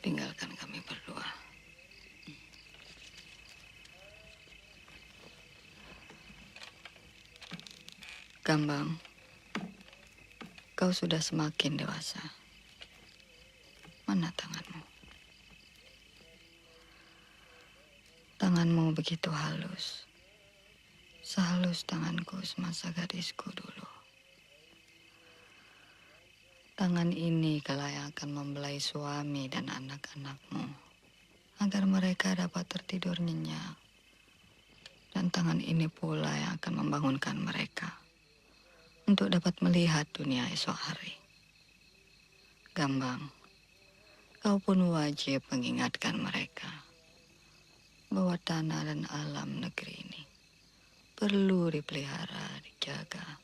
tinggalkan kami berdua. Gambang, kau sudah semakin dewasa. Mana tanganmu? Tanganmu begitu halus. Sehalus tanganku semasa gadisku dulu. Tangan ini kalau yang akan membelai suami dan anak-anakmu agar mereka dapat tertidur nyenyak. Dan tangan ini pula yang akan membangunkan mereka untuk dapat melihat dunia esok hari. Gambang, kau pun wajib mengingatkan mereka bahwa tanah dan alam negeri ini perlu dipelihara, dijaga,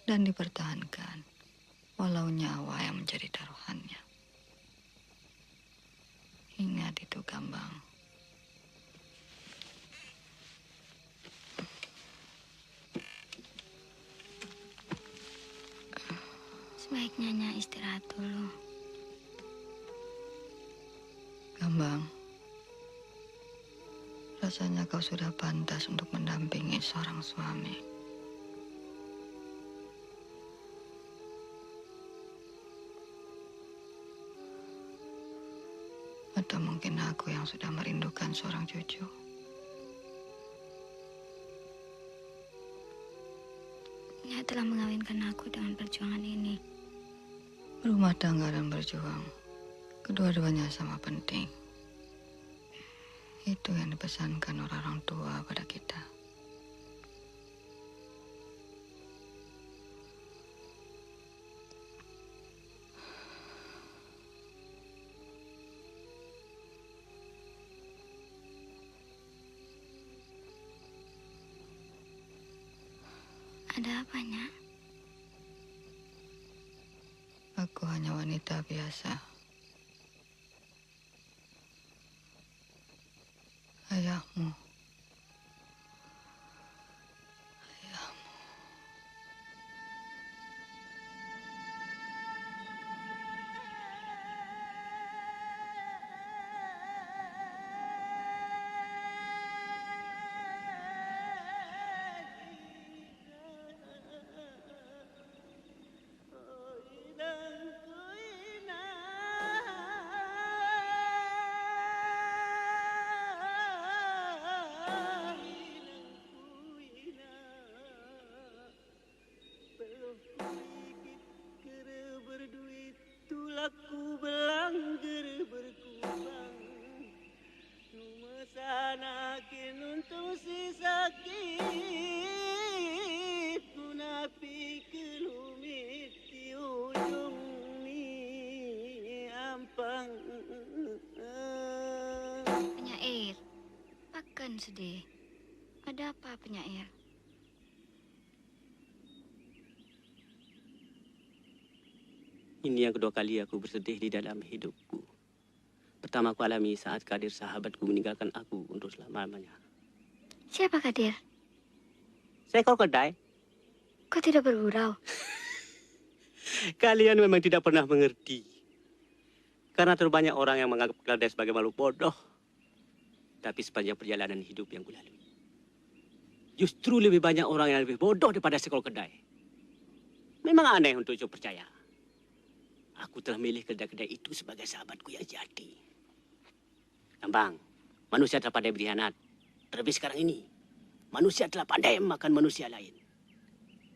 dan dipertahankan, walau nyawa yang menjadi taruhannya. Ingat itu, Gambang. Sebaiknya Nyak istirahat dulu. Gambang, rasanya kau sudah pantas untuk mendampingi seorang suami. Atau mungkin aku yang sudah merindukan seorang cucu. Nyak telah mengawinkan aku dengan perjuangan ini. Rumah tangga dan berjuang, kedua-duanya sama penting. Itu yang dipesankan orang tua pada kita. Ada apanya? Aku hanya wanita biasa. Ayahmu. Aku belangger berkubang Numasana kinuntung si sakit Kunapi kelumit di ujung ni ampang Penyair, pakan sedih. Ada apa penyair? Ini yang kedua kali aku bersedih di dalam hidupku. Pertama aku alami saat Kadir sahabatku meninggalkan aku untuk selama-lamanya. Siapa Kadir? Seekor kedai. Kau tidak bergurau? Kalian memang tidak pernah mengerti. Karena terlalu banyak orang yang menganggap keledai sebagai makhluk bodoh. Tapi sepanjang perjalanan hidup yang kulalui, justru lebih banyak orang yang lebih bodoh daripada seekor kedai. Memang aneh untuk saya percaya. Aku telah milih kedai-kedai itu sebagai sahabatku yang jati. Gampang, manusia telah pandai berkhianat. Terlebih sekarang ini, manusia telah pandai memakan manusia lain.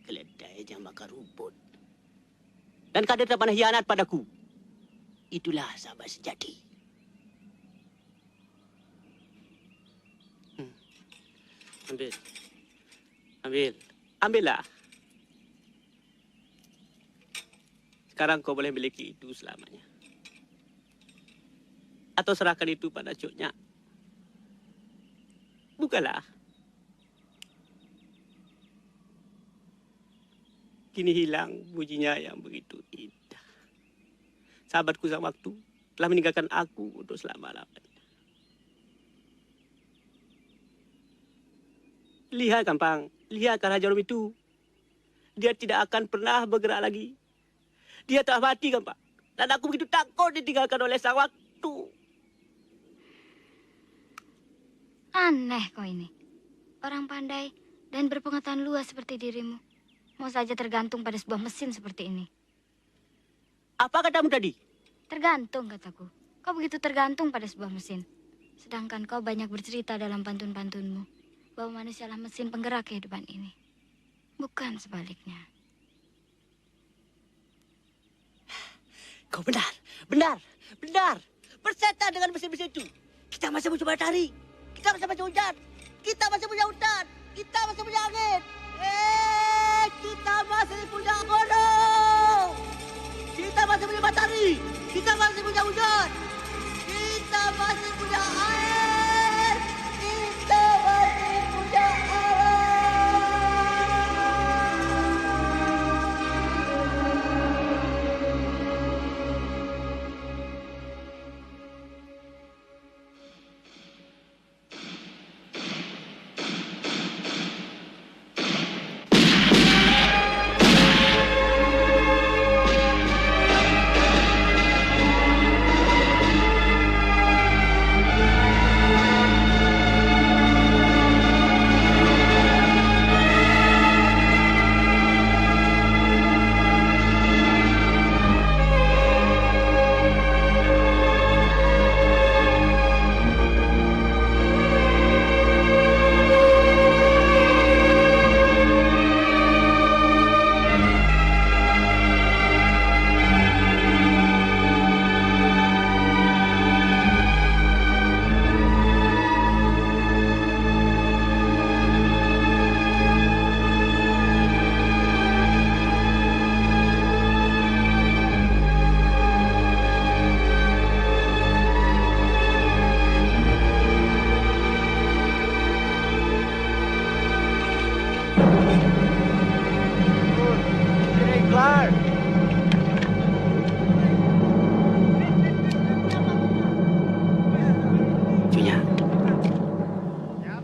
Keledai yang makan rumput. Dan Kadir telah pandai hianat padaku. Itulah sahabat sejati. Ambillah. Sekarang kau boleh miliki itu selamanya. Atau serahkan itu pada cuknya. Bukalah. Kini hilang bunyinya yang begitu indah. Sahabatku sang waktu telah meninggalkan aku untuk selama-lamanya. Lihat Gampang, lihat Raja Rum itu. Dia tidak akan pernah bergerak lagi. Dia telah mati, kan, Pak? Dan aku begitu takut ditinggalkan oleh sang waktu. Aneh kau ini. Orang pandai dan berpengetahuan luas seperti dirimu. Mau saja tergantung pada sebuah mesin seperti ini. Apa katamu tadi? Tergantung, kataku. Kau begitu tergantung pada sebuah mesin. Sedangkan kau banyak bercerita dalam pantun-pantunmu bahwa manusialah mesin penggerak kehidupan ini. Bukan sebaliknya. Kau benar. Bersetan dengan mesin-mesin itu. Kita masih mencoba cari. Kita masih punya hujan. Kita masih punya hutan. Kita masih punya angin. Kita masih punya gunung. Kita masih punya matahari. Kita masih punya hujan. Kita masih punya air. Kita masih punya alam.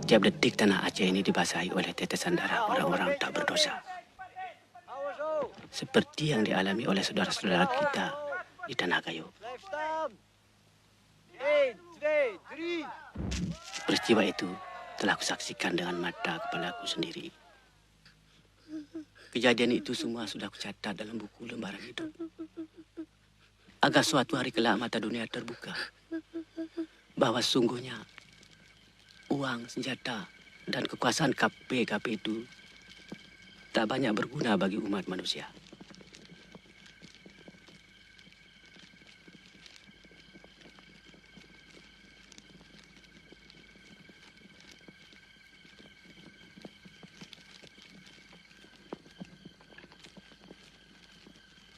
Tiap detik tanah Aceh ini dibasahi oleh tetesan darah orang-orang tak berdosa. Seperti yang dialami oleh saudara-saudara kita di Tanah Gayo. Peristiwa itu telah kusaksikan dengan mata kepalaku sendiri. Kejadian itu semua sudah kucatat dalam buku lembaran hidup. Agar suatu hari kelak mata dunia terbuka. Bahwa sungguhnya uang, senjata, dan kekuasaan KP itu tak banyak berguna bagi umat manusia.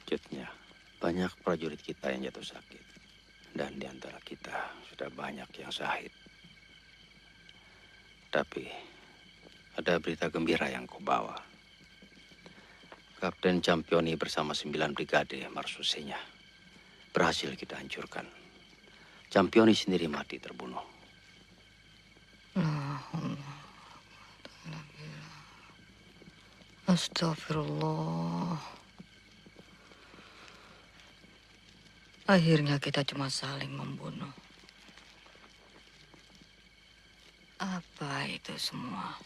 Cutnya, banyak prajurit kita yang jatuh sakit. Dan di antara kita sudah banyak yang syahid. Tapi ada berita gembira yang kau bawa. Kapten Campioni bersama 9 brigade marsusinya berhasil kita hancurkan. Campioni sendiri mati terbunuh. Astagfirullah. Akhirnya kita cuma saling membunuh. Apa itu semua?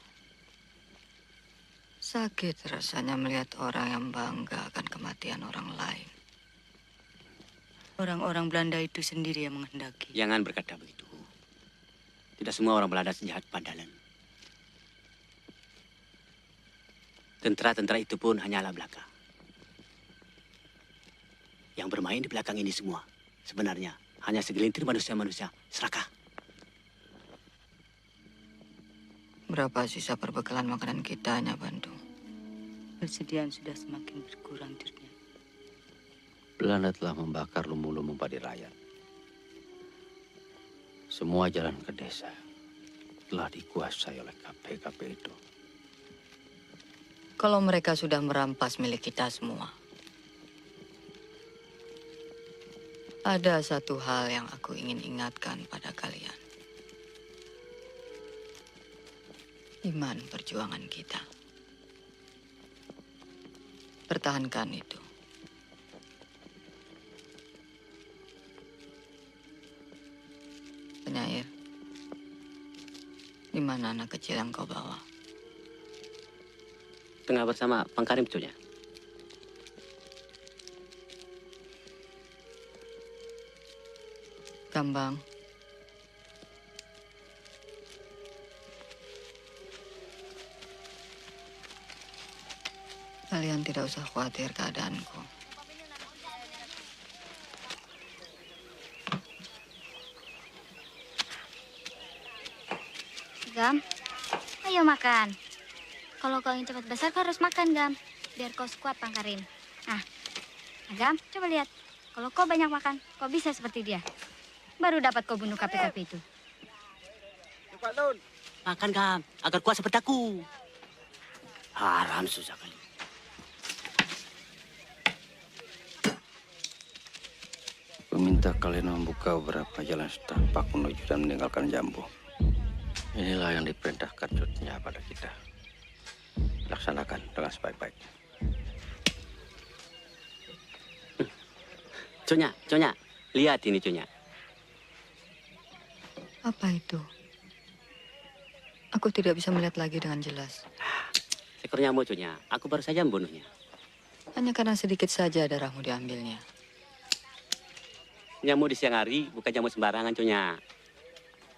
Sakit rasanya melihat orang yang bangga akan kematian orang lain. Orang-orang Belanda itu sendiri yang menghendaki. Jangan berkata begitu. Tidak semua orang Belanda sejahat Pandalan. Tentara-tentara itu pun hanyalah belaka. Yang bermain di belakang ini semua sebenarnya hanya segelintir manusia-manusia serakah. Berapa sisa perbekalan makanan kita, Nya Bandung? Persediaan sudah semakin berkurang, Dirnya. Belanda telah membakar lumbung-lumbung padi rakyat. Semua jalan ke desa telah dikuasai oleh KP itu. Kalau mereka sudah merampas milik kita semua, ada satu hal yang aku ingin ingatkan pada kalian. Iman perjuangan kita. Pertahankan itu. Penyair, di mana anak kecil yang kau bawa? Tengah bersama Pangkarim Cunya. Gambang. Kalian tidak usah khawatir keadaanku. Gam, ayo makan. Kalau kau ingin cepat besar, kau harus makan, Gam. Biar kau kuat, Pangkarim. Nah, Gam, coba lihat. Kalau kau banyak makan, kau bisa seperti dia. Baru dapat kau bunuh KP itu. Cepat, Lun. Makan, Gam, agar kuat seperti aku. Haram susah kali. Meminta kalian membuka beberapa jalan setapak menuju dan meninggalkan Jambu. Inilah yang diperintahkan Cutnya pada kita. Laksanakan dengan sebaik-baiknya. Cunya, lihat ini Cunya. Apa itu? Aku tidak bisa melihat lagi dengan jelas. Seekor nyamuk, Cunya. Aku baru saja membunuhnya. Hanya karena sedikit saja darahmu diambilnya. Nyamuk di siang hari bukan nyamuk sembarangan, Cunya.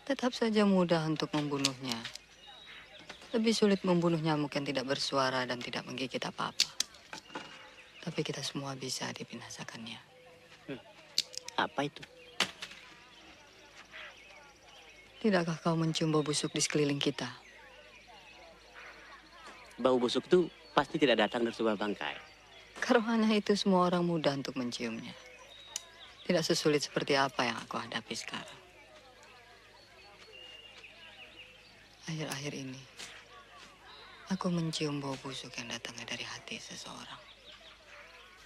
Tetap saja mudah untuk membunuhnya. Lebih sulit membunuh nyamuk yang tidak bersuara dan tidak menggigit apa-apa. Tapi kita semua bisa dibinasakannya. Apa itu? Tidakkah kau mencium bau busuk di sekeliling kita? Bau busuk itu pasti tidak datang dari sebuah bangkai. Karunia itu semua orang mudah untuk menciumnya. Tidak sesulit seperti apa yang aku hadapi sekarang. Akhir-akhir ini, aku mencium bau busuk yang datangnya dari hati seseorang.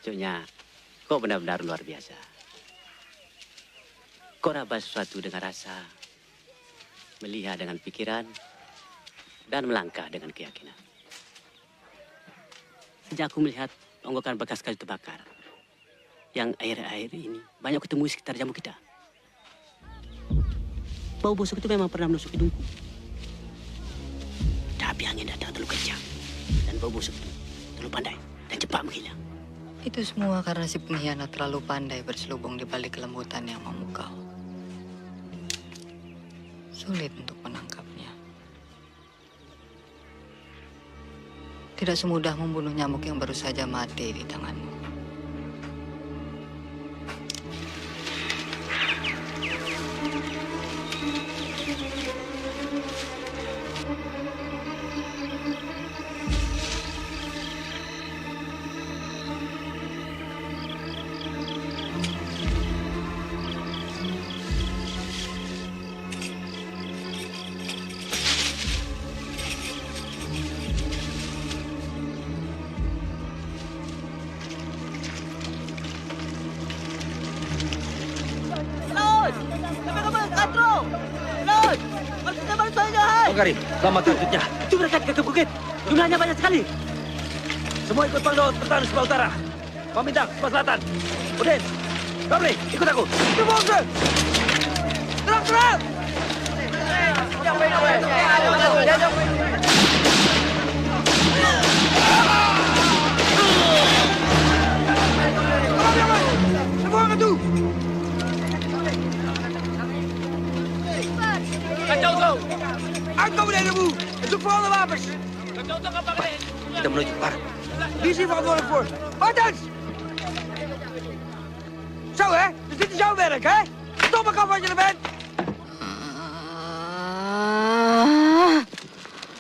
Cunya, kau benar-benar luar biasa. Kau raba sesuatu dengan rasa, melihat dengan pikiran, dan melangkah dengan keyakinan. Sejak aku melihat onggokan bekas kayu terbakar, yang air-air ini banyak ketemu di sekitar jambu kita. Bau busuk itu memang pernah menusuk hidungku. Tapi angin datang terlalu kencang, dan bau busuk itu terlalu pandai dan cepat menghilang. Itu semua karena si pengkhianat terlalu pandai berselubung di balik kelembutan yang memukau. Sulit untuk menangkapnya. Tidak semudah membunuh nyamuk yang baru saja mati di tanganmu. Karim, selamatkan Jutnya. Itu mereka ke bukit. Jumlahnya banyak sekali. Semua ikut Bang Daud bertahan sebelah utara. Pamintang sebelah selatan. Udin, Ramli, ikut aku. Terang, terang! Kacau zo! Uitkomen de boel! En zoek vooral de wapens! Kita menuju ke barat. Wie is hier verantwoordelijk voor? Martens! Zo hè, dus dit is jouw werk hè? Stop me af wat je er bent!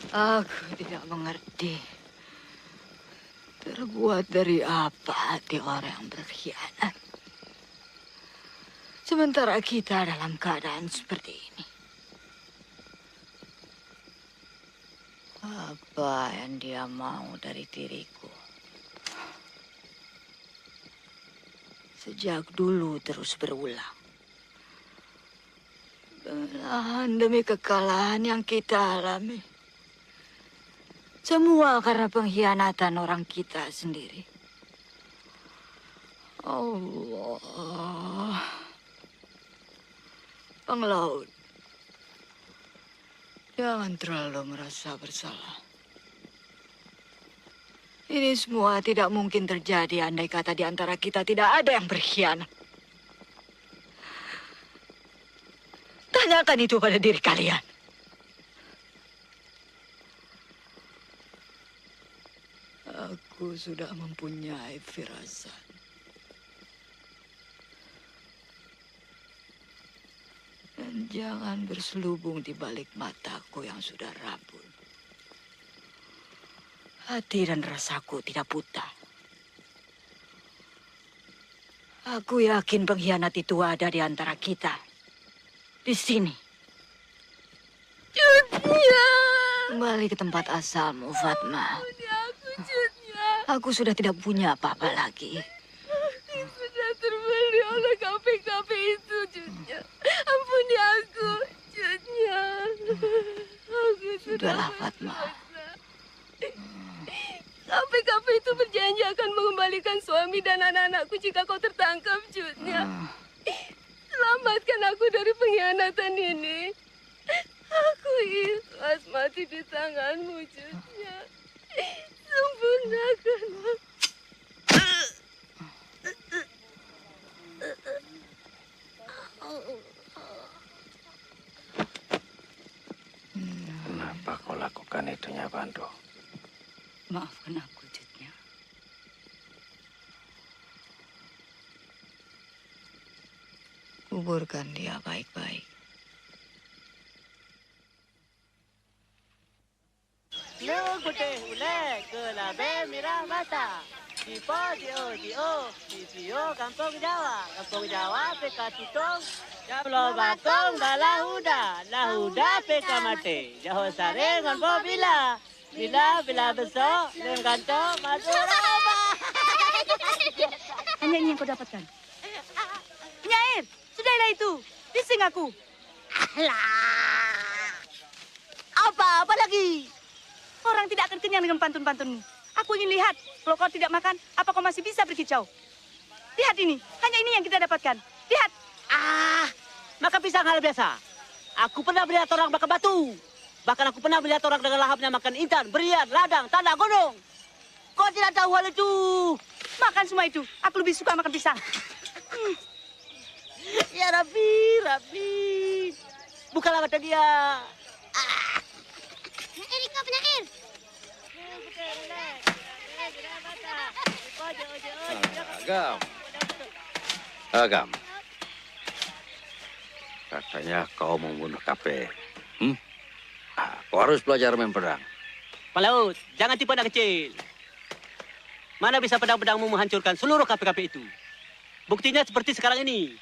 Aku tidak mengerti. Terbuat dari apa hati orang yang berkhianat? Sementara kita dalam keadaan seperti ini. Apa yang dia mau dari diriku? Sejak dulu terus berulang. Kekalahan demi kekalahan yang kita alami. Semua karena pengkhianatan orang kita sendiri. Allah. Penglaut. Jangan terlalu merasa bersalah. Ini semua tidak mungkin terjadi andai kata di antara kita tidak ada yang berkhianat. Tanyakan itu pada diri kalian. Aku sudah mempunyai firasat. Dan jangan berselubung di balik mataku yang sudah rabun. Hati dan rasaku tidak buta. Aku yakin pengkhianat itu ada di antara kita. Di sini. Jutnya. Kembali ke tempat asalmu, Fatma. Aku sudah tidak punya apa-apa lagi. Sudah terbeli oleh KP-KP itu, Jutnya. Ampuni aku, Jutnya. Aku Sudahlah, Fatma. KP-KP itu berjanji akan mengembalikan suami dan anak-anakku jika kau tertangkap, Jutnya. Selamatkan aku dari pengkhianatan ini. Aku ikhlas mati di tanganmu, Jutnya. Sempurnakanlah. Kenapa kau lakukan itu, Nyai Bandu? Maafkan aku, Jutnya. Kuburkan dia baik-baik. Lương putih ulek ke labe merah mata. Sipo Dio, Kampung Jawa PK Tutong. Pulau Bakong Lahuda PK Mate. Jauh sare ngon bila besok dengan kantong Madura. Hanya ini yang kau dapatkan. Penyair, sudahlah itu. Bising aku. Alah. Apa lagi? Orang tidak akan kenyang dengan pantun-pantunmu. Aku ingin lihat, kalau kau tidak makan, apa kau masih bisa berkicau? Lihat ini, hanya ini yang kita dapatkan. Lihat. Makan pisang hal biasa. Aku pernah melihat orang makan batu. Bahkan aku pernah melihat orang dengan lahapnya makan intan, berian, ladang, tanah, gunung. Kau tidak tahu hal itu. Makan semua itu. Aku lebih suka makan pisang. Ya Rabbi. Bukalah mata dia. Erika penair. Agam. Katanya kau membunuh KP. Kau harus belajar main pedang. Pak Laut, jangan tipu anak kecil. Mana bisa pedang-pedangmu menghancurkan seluruh KP-KP itu? Buktinya seperti sekarang ini.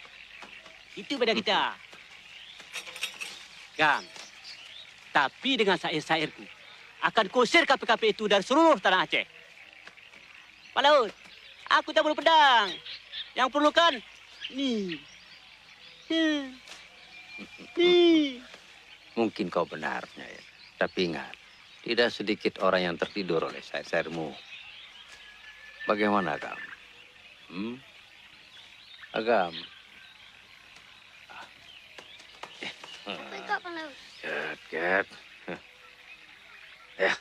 Itu beda kita. Gam, tapi dengan syair-syairku akan kusir KP-KP itu dari seluruh tanah Aceh. Pak Laut, aku tak perlu pedang. Yang perlukan, nih. Mungkin kau benar, Nyai. Tapi ingat, tidak sedikit orang yang tertidur oleh syair-syairmu. Bagaimana, Agam? Agam? Baik, Pak Laut. Ket. Ya.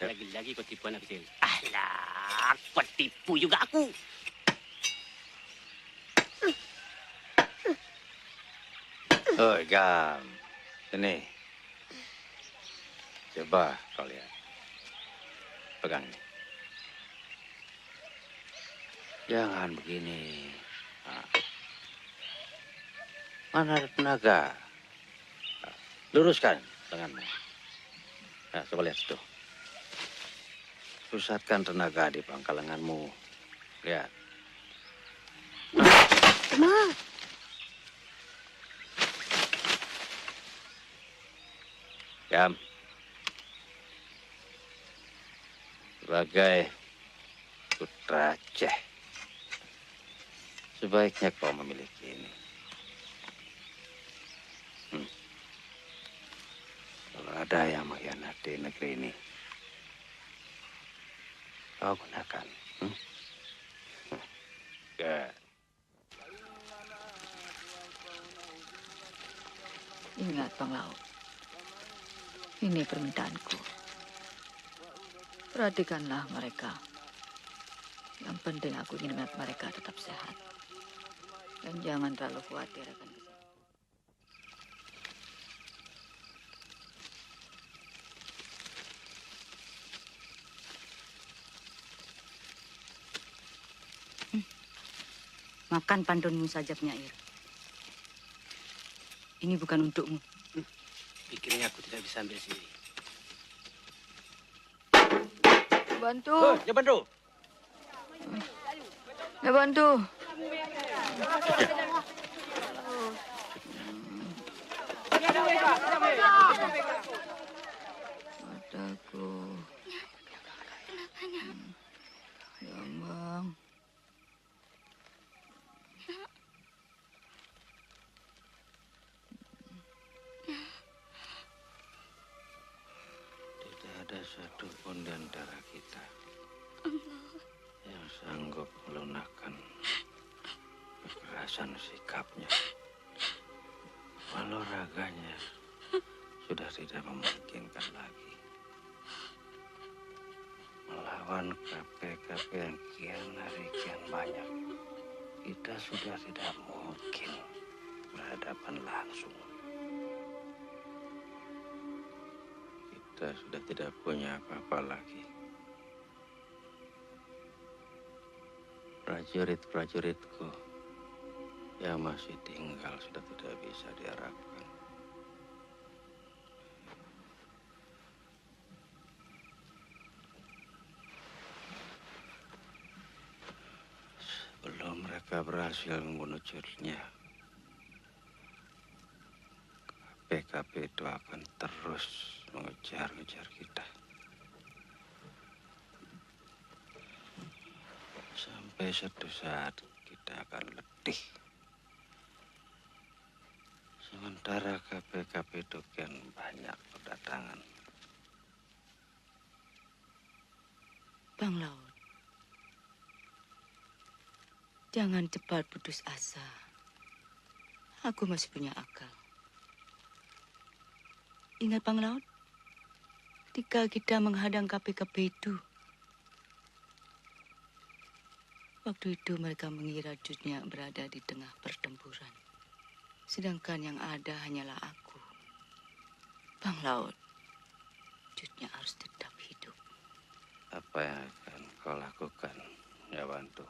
Lagi-lagi kau tipu anak kecil. Alah, kau tipu juga aku. Oh, Gam. Sini. Coba kau lihat. Pegang ini. Jangan begini. Mana ada tenaga? Luruskan tanganmu. Nah, coba lihat situ. Pusatkan tenaga di pangkal lenganmu. Lihat. Gam. Sebagai putra Aceh, sebaiknya kau memiliki ini. Kalau ada yang mengkhianati negeri ini, kau gunakan. Good. Ingat, Bang Laut. Ini permintaanku. Perhatikanlah mereka. Yang penting aku ingin melihat mereka tetap sehat. Dan jangan terlalu khawatir akan kesehatan. Makan pantunmu saja, penyair. Ini bukan untukmu. Pikirnya aku tidak bisa ambil sendiri. Bantu. Ya bantu. Ya bantu. Mataku. Kenapanya? Ya, Bang. Tidak ada satupun di antara kita yang sanggup melunakkan kekerasan sikapnya. Walau raganya sudah tidak memungkinkan lagi. Melawan KP-KP yang kian hari kian banyak, kita sudah tidak mungkin berhadapan langsung. Kita sudah tidak punya apa-apa lagi. Prajurit-prajuritku yang masih tinggal sudah tidak bisa diharapkan. Sebelum mereka berhasil membunuh Curnya, KP-KP itu akan terus mengejar-ngejar kita. Sampai suatu saat kita akan letih. Sementara KP-KP itu kian banyak berdatangan. Bang Laut, jangan cepat putus asa. Aku masih punya akal. Ingat Bang Laut, ketika kita menghadang KP-KP itu, waktu itu mereka mengira Jutnya berada di tengah pertempuran. Sedangkan yang ada hanyalah aku. Bang Laut, Jutnya harus tetap hidup. Apa yang akan kau lakukan, ya Bantu?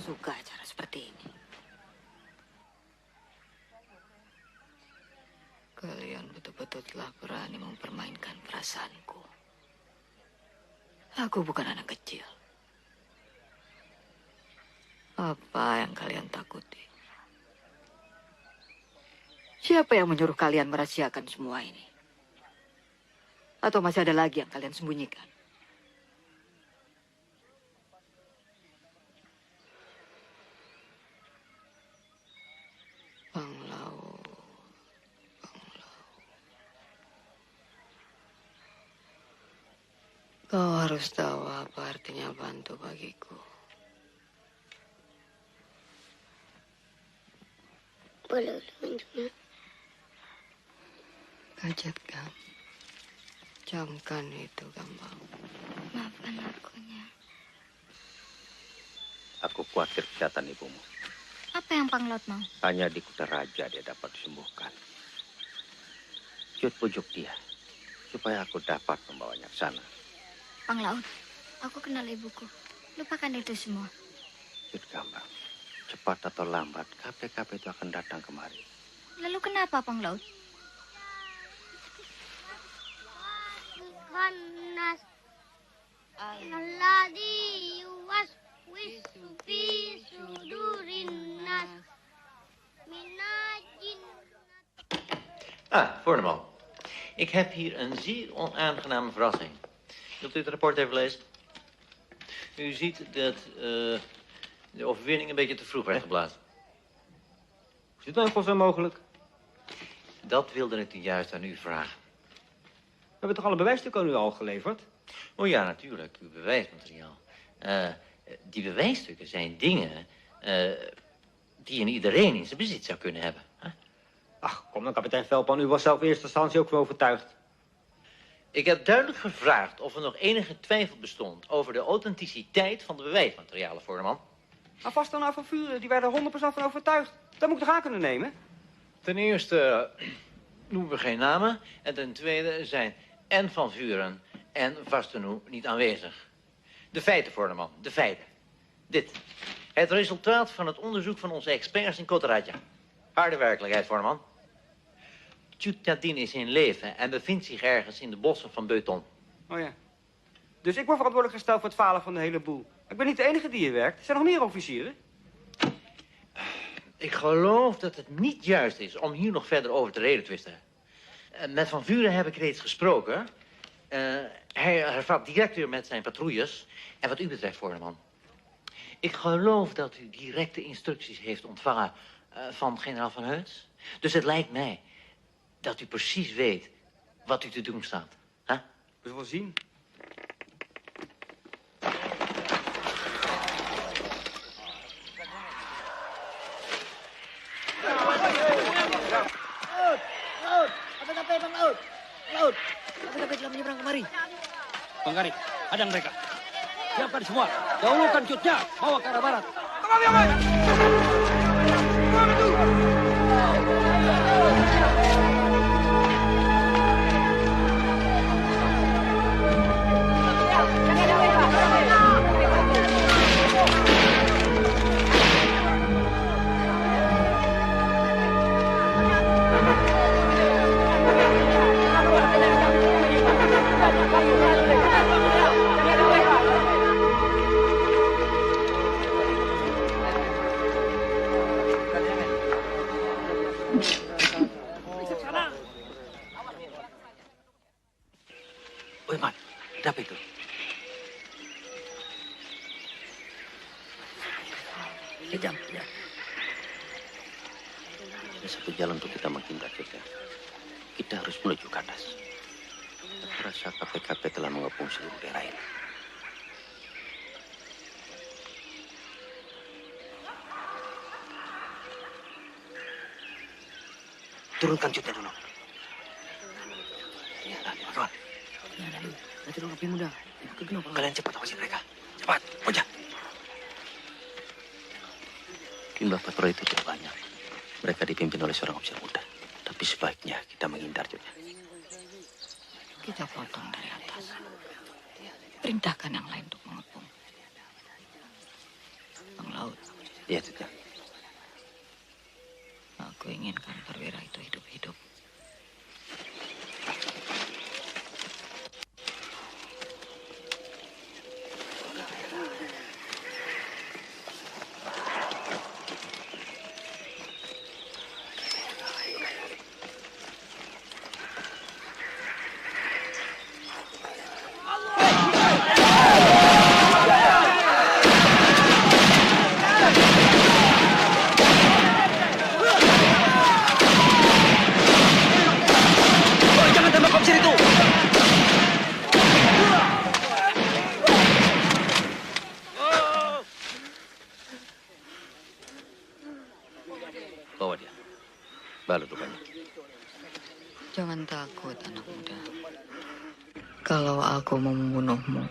Suka cara seperti ini. Kalian betul-betul telah berani mempermainkan perasaanku. Aku bukan anak kecil. Apa yang kalian takuti? Siapa yang menyuruh kalian merahasiakan semua ini? Atau masih ada lagi yang kalian sembunyikan? Bang Laut. Kau harus tahu apa artinya Bantu bagiku. Boleh menunjuknya. Kajat Gam. Camkan itu gampang. Maafkan akunya. Aku khawatir kesehatan ibumu. Apa yang Bang Laut mau? Hanya di Kuta Raja dia dapat disembuhkan. Jut pujuk dia, supaya aku dapat membawanya ke sana. Bang Laut, aku kenal ibuku. Lupakan itu semua. Jut Gambang, cepat atau lambat, KP-KP itu akan datang kemari. Lalu kenapa Bang Laut? Nas alladhi yuwaswisu fi sudurin nas minajin. Voor de man. Ik heb hier een zeer onaangename verrassing. Wilt u het rapport even lezen? U ziet dat de overwinning een beetje te vroeg werd geblazen. Is dit nou zo mogelijk? Dat wilde ik juist aan u vragen. We hebben toch alle bewijsstukken aan u al geleverd? Oh ja, natuurlijk. Uw bewijsmateriaal. Die bewijsstukken zijn dingen die iedereen in zijn bezit zou kunnen hebben. Hè? Ach, kom dan, kapitein Velpan. U was zelf in eerste instantie ook wel overtuigd. Ik heb duidelijk gevraagd of er nog enige twijfel bestond over de authenticiteit van de bewijsmaterialen voor de man. Maar vast dan nou van Vuren, die werden er 100% van overtuigd. Dat moet ik toch aan kunnen nemen? Ten eerste noemen we geen namen. En ten tweede zijn en Van Vuren en Vastenoe niet aanwezig. De feiten voor de man, de feiten. Dit. Het resultaat van het onderzoek van onze experts in Kotaradja. Harde werkelijkheid voor de man. Tjutjadin is in leven en bevindt zich ergens in de bossen van Beuton. Oh ja. Dus ik word verantwoordelijk gesteld voor het falen van de hele boel. Ik ben niet de enige die hier werkt. Er zijn nog meer officieren. Ik geloof dat het niet juist is om hier nog verder over te redetwisten. Met Van Vuren heb ik reeds gesproken. Hij hervat direct weer met zijn patrouilles. En wat u betreft, voorman. Ik geloof dat u directe instructies heeft ontvangen van generaal Van Heuts. Dus het lijkt mij dat u precies weet wat u te doen staat. Huh? We zullen zien. Bang Laut. Laut, KP telah menyeberang kemari. Bang Karim, hadang mereka. Siapkan semua. Dahulukan cutnya. Bawa ke arah barat. Woi, Man, ada apa itu? Kejam, ya. Ada satu jalan untuk kita menghindar kita. Kita harus menuju ke atas. Aku rasa KP-KP telah mengepung seluruh daerah ini. Turunkan cutnya dulu. Ya, kawan. Ya, dulu. Nanti dulu lebih mudah. Kalian cepat awasi mereka. Cepat, Ojak. Jumlah patroli itu tidak banyak. Mereka dipimpin oleh seorang officer muda. Tapi sebaiknya kita menghindar juga. Kita potong dari atas. Perintahkan yang lain untuk mengepung. Bang Laut. Iya, juga. Aku inginkan perwira itu hidup-hidup. Bawa dia. Balut lukanya. Jangan takut, anak muda. Kalau aku mau membunuhmu,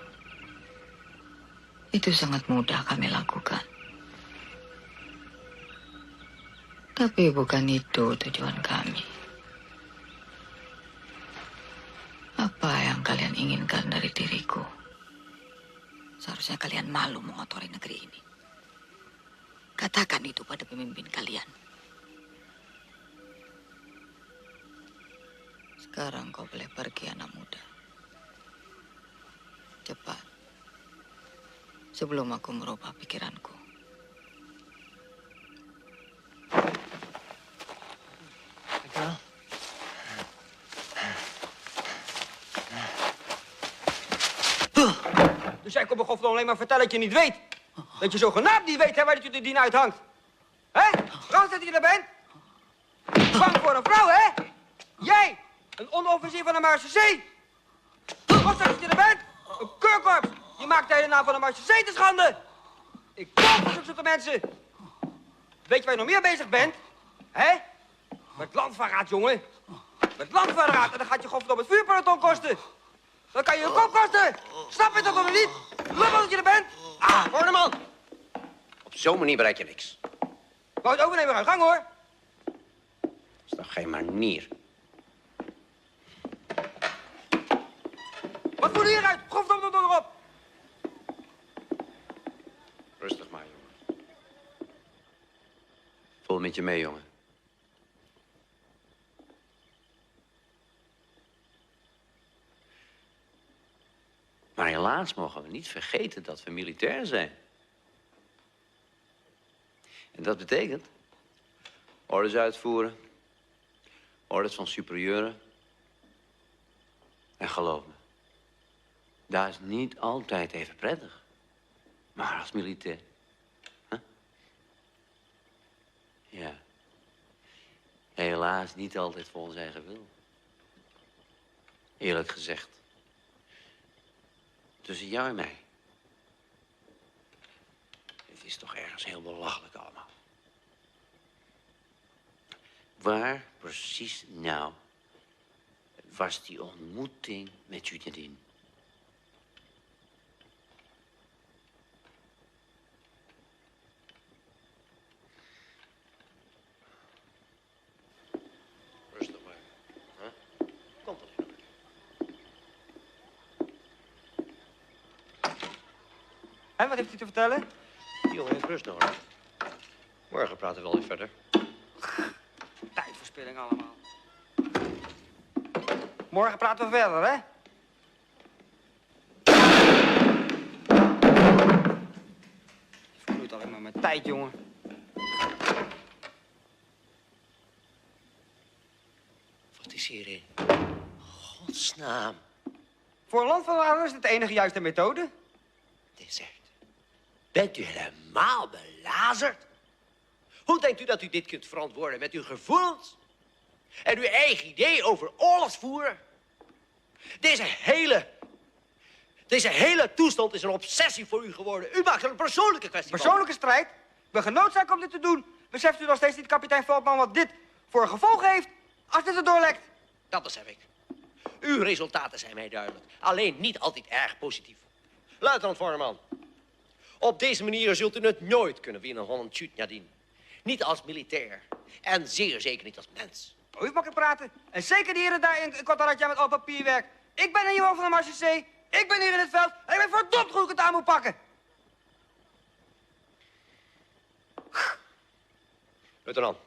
itu sangat mudah kami lakukan. Tapi bukan itu tujuan kami. Apa yang kalian inginkan dari diriku? Seharusnya kalian malu mengotori negeri ini. Katakan itu pada pemimpin kalian. Sekarang kau boleh pergi, anak muda. Cepat. Sebelum aku merubah pikiranku. Dus jij komt me gewoon alleen maar vertellen dat je niet weet. Dat je zogenaamd niet weet hè, waar je de dien uithangt. Hè? Vrouw dat je er bent? Bang voor een vrouw, hè? Jij, een onderofficier van de Marseillais. Wat dat je er bent? Een keurkorps. Je maakt de hele naam van de Marseillais te schande. Ik kom voor zulke soort mensen. Weet je waar je nog meer bezig bent? Hè? Met landverraad, jongen. Met landverraad. En dan gaat je godverdomme het vuurpeloton kosten. Dan kan je je kop kosten. Snap je dat nog niet? Lummel dat je er bent. Ah, hoor hem man. Op zo'n manier bereik je niks. Wou het overnemen, aan gang hoor. Dat is toch geen manier. Wat voel je hieruit? Godverdomme toch erop. Rustig maar, jongen. Vol met je mee, jongen. Maar helaas mogen we niet vergeten dat we militair zijn. En dat betekent orders uitvoeren, orders van superieuren. En geloof me, dat is niet altijd even prettig. Maar als militair. Huh? Ja. Helaas niet altijd volgens eigen wil. Eerlijk gezegd. Tussen jou en mij. Het is toch ergens heel belachelijk allemaal. Waar precies nou was die ontmoeting met Jutjadin? Rustig maar. Huh? Kom toch. En wat heeft u te vertellen? Die jongen heeft rust nodig. Morgen praten we wel weer verder. Tijdverspilling allemaal. Morgen praten we verder, hè? Je verknoeit alleen maar met tijd, jongen. Wat is hierin? Godsnaam. Voor een landverrader is het de enige juiste methode. Dessert. Bent u helemaal belazerd? Hoe denkt u dat u dit kunt verantwoorden met uw gevoelens? En uw eigen idee over oorlogsvoer? Deze hele toestand is een obsessie voor u geworden. U maakt er een persoonlijke kwestie van. Persoonlijke strijd? Ik ben genoodzaakt om dit te doen. Beseft u nog steeds niet, kapitein Veldman, wat dit voor gevolg heeft als dit erdoor lekt? Dat besef ik. Uw resultaten zijn mij duidelijk. Alleen niet altijd erg positief. Luitenant Vorderman. Op deze manier zult u het nooit kunnen winnen van Jutjadin. Niet als militair. En zeer zeker niet als mens. U heeft makkelijk praten. En zeker die heren daar in Kotaratja met al papierwerk. Ik ben hier over de Marseillais. Ik ben hier in het veld. En ik weet verdomd hoe ik het aan moet pakken. Luitenant.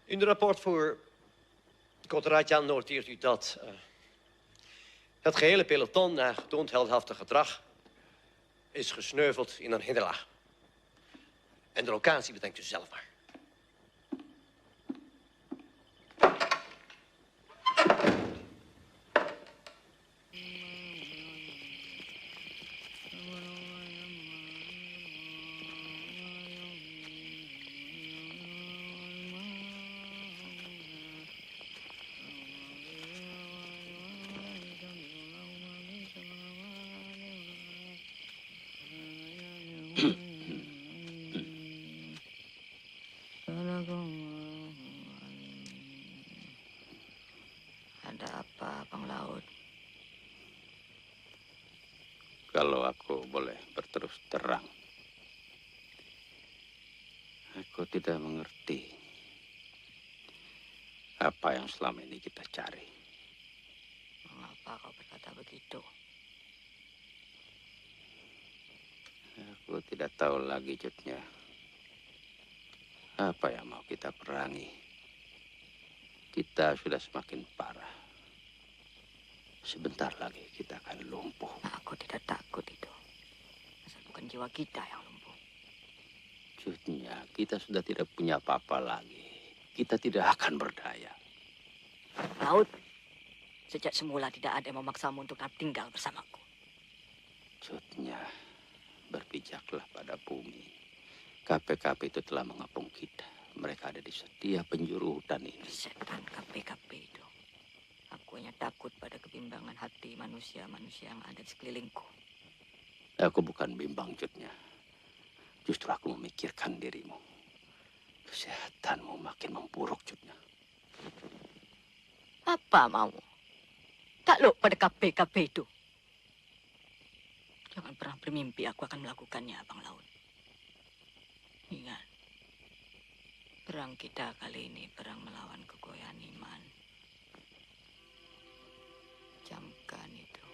In de rapport voor Kotaratja noteert u dat het gehele peloton na getoond heldhaftig gedrag is gesneuveld in een hinderlaag. En de locatie bedenkt u zelf maar. Ada apa, Bang Laut? Kalau aku boleh berterus terang, aku tidak mengerti apa yang selama ini kita cari. Mengapa kau berkata begitu? Aku tidak tahu lagi, Jutnya. Apa yang mau kita perangi? Kita sudah semakin parah. Sebentar lagi kita akan lumpuh. Aku tidak takut itu. Asal bukan jiwa kita yang lumpuh. Jutnya, kita sudah tidak punya apa-apa lagi. Kita tidak akan berdaya. Laut, sejak semula tidak ada yang memaksamu untuk tinggal bersamaku. Jutnya, berpijaklah pada bumi. KPKP itu telah mengepung kita. Mereka ada di setiap penjuru hutan ini. Setan KPKP itu. Aku hanya takut pada kebimbangan hati manusia-manusia yang ada di sekelilingku. Aku bukan bimbang, Jutnya. Justru aku memikirkan dirimu. Kesehatanmu makin memburuk, Jutnya. Apa mau? Takluk pada KPKP itu. Jangan pernah bermimpi aku akan melakukannya, Bang Laut. Ingat, perang kita kali ini perang melawan kegoyahan iman. Camkan itu.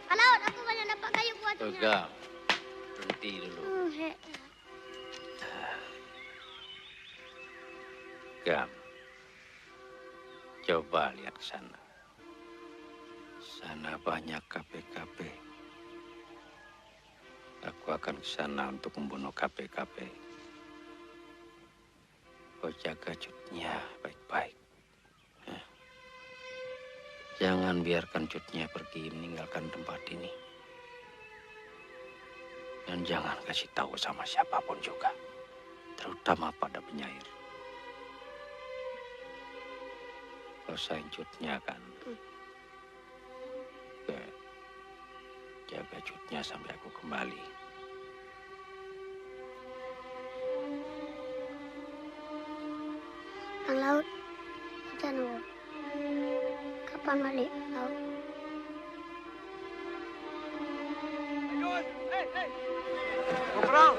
Pak Laut, aku banyak dapat kayu buat Pegang. Berhenti dulu. Gam. Coba lihat ke sana. Sana banyak KPKP. Aku akan ke sana untuk membunuh KPKP. Kau jaga Jutnya baik-baik. Ya. Jangan biarkan Jutnya pergi meninggalkan tempat ini. Dan jangan kasih tahu sama siapapun juga. Terutama pada penyair. Kau sayang Jutnya kan? Oke. jaga Cutnya sampai aku kembali. Bang Laut, hujan Wo. Kapan balik, Laut? Overal!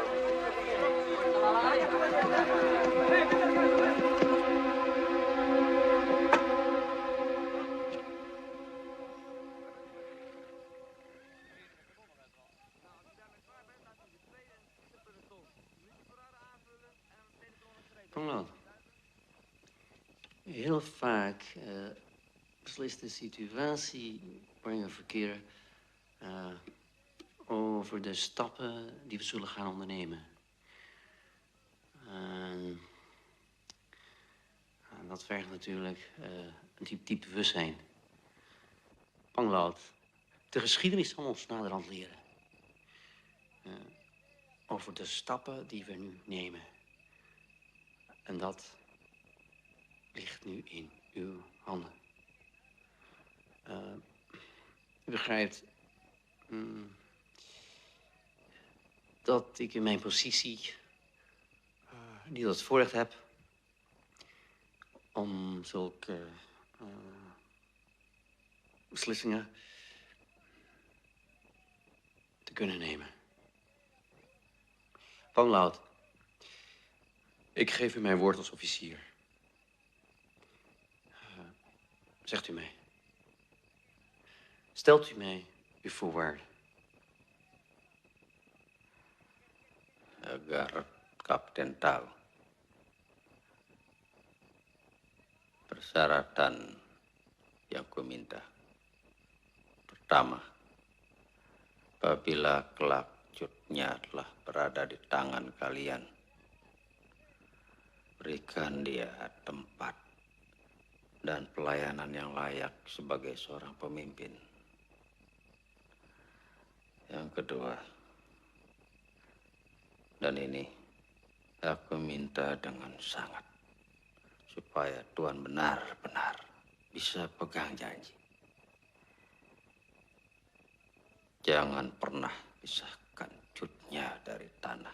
Panglaut. Heel vaak beslist de situatie waarin we verkeren over de stappen die we zullen gaan ondernemen. En dat vergt natuurlijk een diep bewustzijn. Panglaut, de geschiedenis zal ons naderhand leren. Over de stappen die we nu nemen. En dat ligt nu in uw handen. U begrijpt dat ik in mijn positie niet het voorrecht heb om zulke beslissingen te kunnen nemen. Panglaut, ik geef u mijn woord als officier. Zegt u mij. Stelt u mij uw voorwaarden. Agar Kapten tahu persyaratan yang ku minta. Pertama, apabila kelak Cutnya telah berada di tangan kalian, berikan dia tempat dan pelayanan yang layak sebagai seorang pemimpin. Yang kedua, dan ini aku minta dengan sangat, supaya Tuan benar-benar bisa pegang janji. Jangan pernah pisahkan Cutnya dari tanah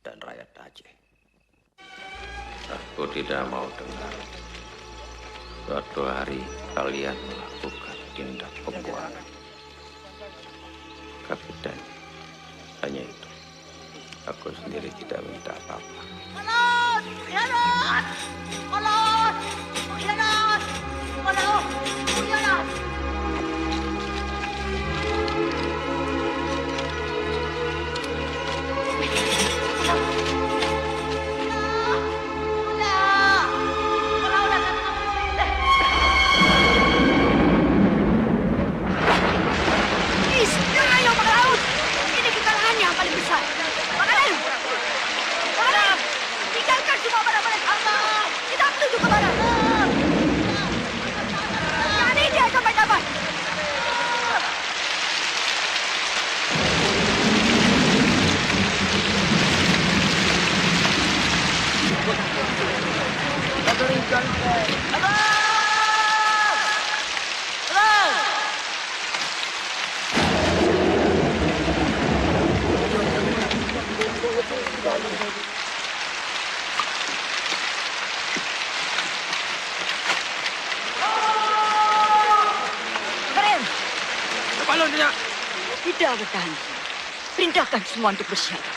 dan rakyat Aceh. Aku tidak mau dengar suatu hari kalian melakukan tindak pembuangan. Kapten, hanya itu. Aku sendiri tidak minta apa-apa. Maut! Khianat! Maut! Khianat! Maut! Khianat! Kita bertahan. Perintahkan semua untuk bersiaga.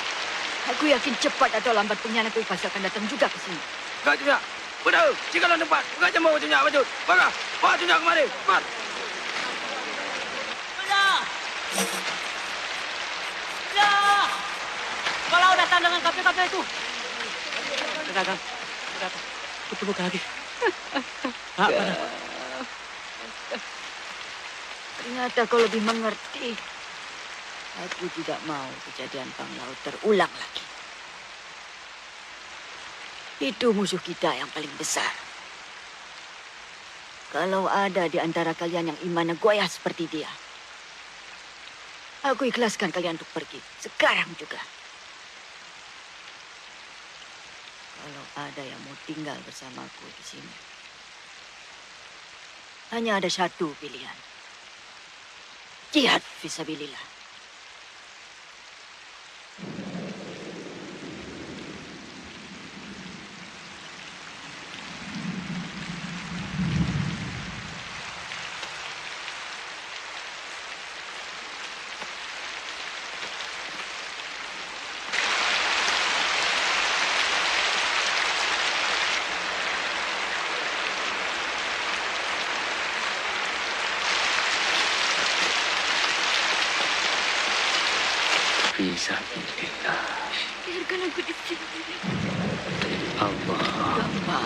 Aku yakin cepat atau lambat pengkhianat itu pasti akan datang juga ke sini. Enggak, Cunya. Betul. Jika dalam tempat. Enggak jemur, Cunya. Betul. Baga. Bawa Cunya kemari. Cepat. Cunya! Cunya! Kalau datang dengan kapal-kapal itu. Dagang. Kutubukan lagi. Ternyata kau lebih mengerti. Aku tidak mau kejadian Panglaut terulang lagi. Itu musuh kita yang paling besar. Kalau ada di antara kalian yang imannya goyah seperti dia, aku ikhlaskan kalian untuk pergi. Sekarang juga. Kalau ada yang mau tinggal bersamaku di sini, hanya ada satu pilihan. Jihad fisabilillah. Fisabilillah. Biarkan aku di sini. Allah. Gamba,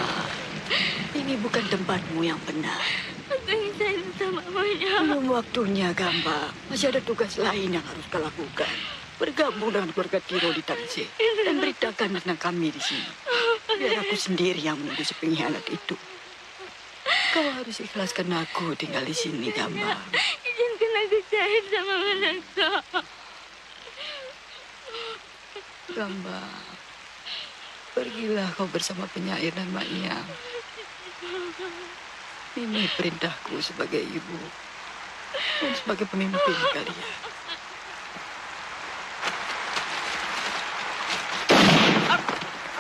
ini bukan tempatmu yang benar. Aku ingin saya bersamanya. Belum waktunya, Gamba. Masih ada tugas lain yang harus kau lakukan. Bergabung dengan keluarga Tiro di Tangsel dan beritakan tentang kami di sini. Biar aku sendiri yang menunggu si pengkhianat itu. Kau harus ikhlaskan aku tinggal di sini, Gamba. Izinkan aku cair sama Manasa. Gamba, pergilah kau bersama penyair dan Maknya. Ini perintahku sebagai ibu dan sebagai pemimpin kalian.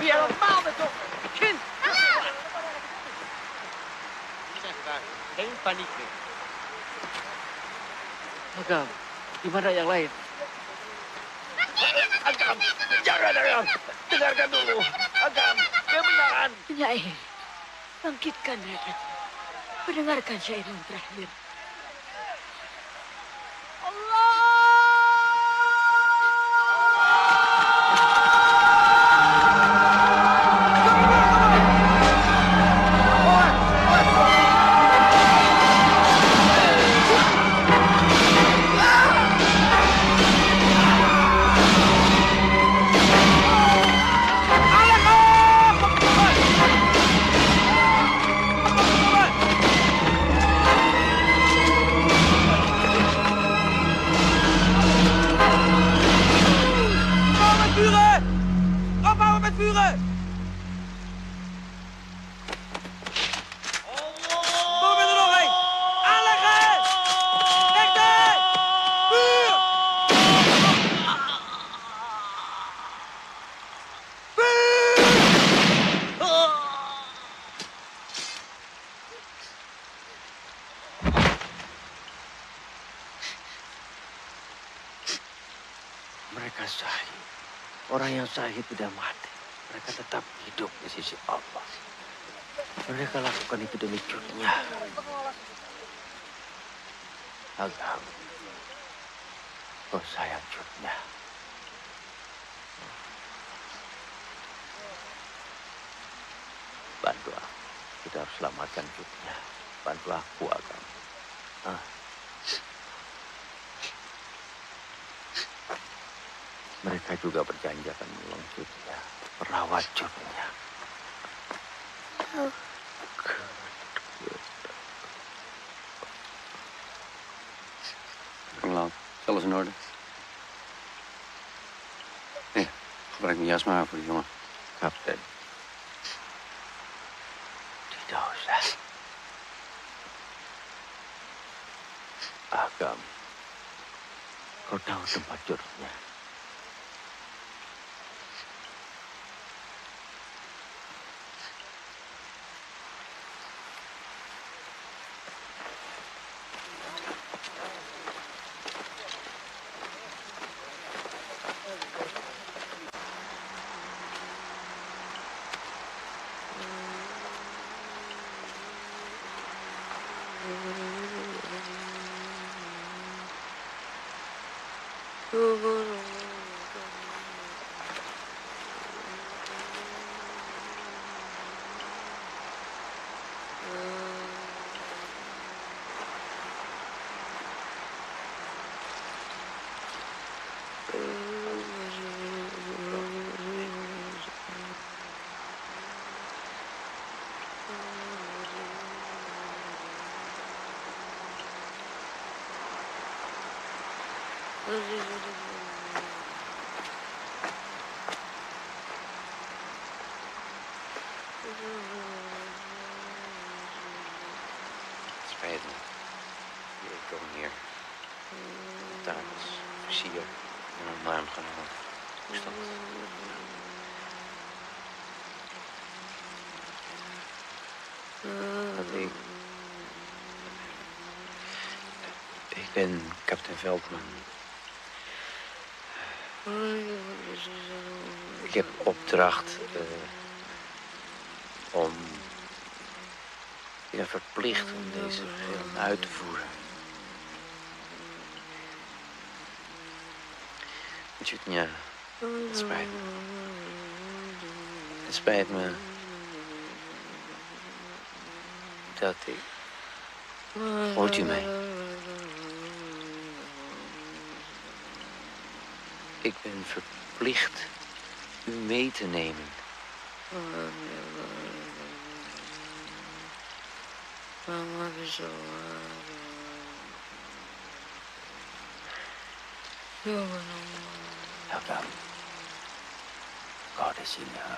Biar mau betul. Kin. Geen paniek meer. Agam, gimana yang lain? Agam, jangan Agam. Dengarkan dulu. Agam, kebenaran. Penyair, bangkitkan mereka. Mendengarkan syair yang terakhir. Mereka syahid. Orang yang syahid tidak mati. Mereka tetap hidup di sisi Allah. Mereka lakukan itu demi dunia. Agam, kau sayang dunia. Bantu aku. Kita harus selamatkan dunia. Bantu aku, Agam. Mereka juga berjanji akan menolong Jutnya, merawat Jutnya. Laat, is alles in orde? Nee, gebruik mijn jas maar voor die jongen. Kapten. Tidak usah. Agam, kau tahu tempat Jutnya? Spijt me. Je komt hier. Hoe is dat? Ik ben kapitein Veldman. Ik heb opdracht om... Ik ben verplicht om deze film uit te voeren. Ja, het spijt me. Het spijt me dat ik... Hoort u mij? Ik ben verplicht u mee te nemen. Ya kan, kau di sini ya.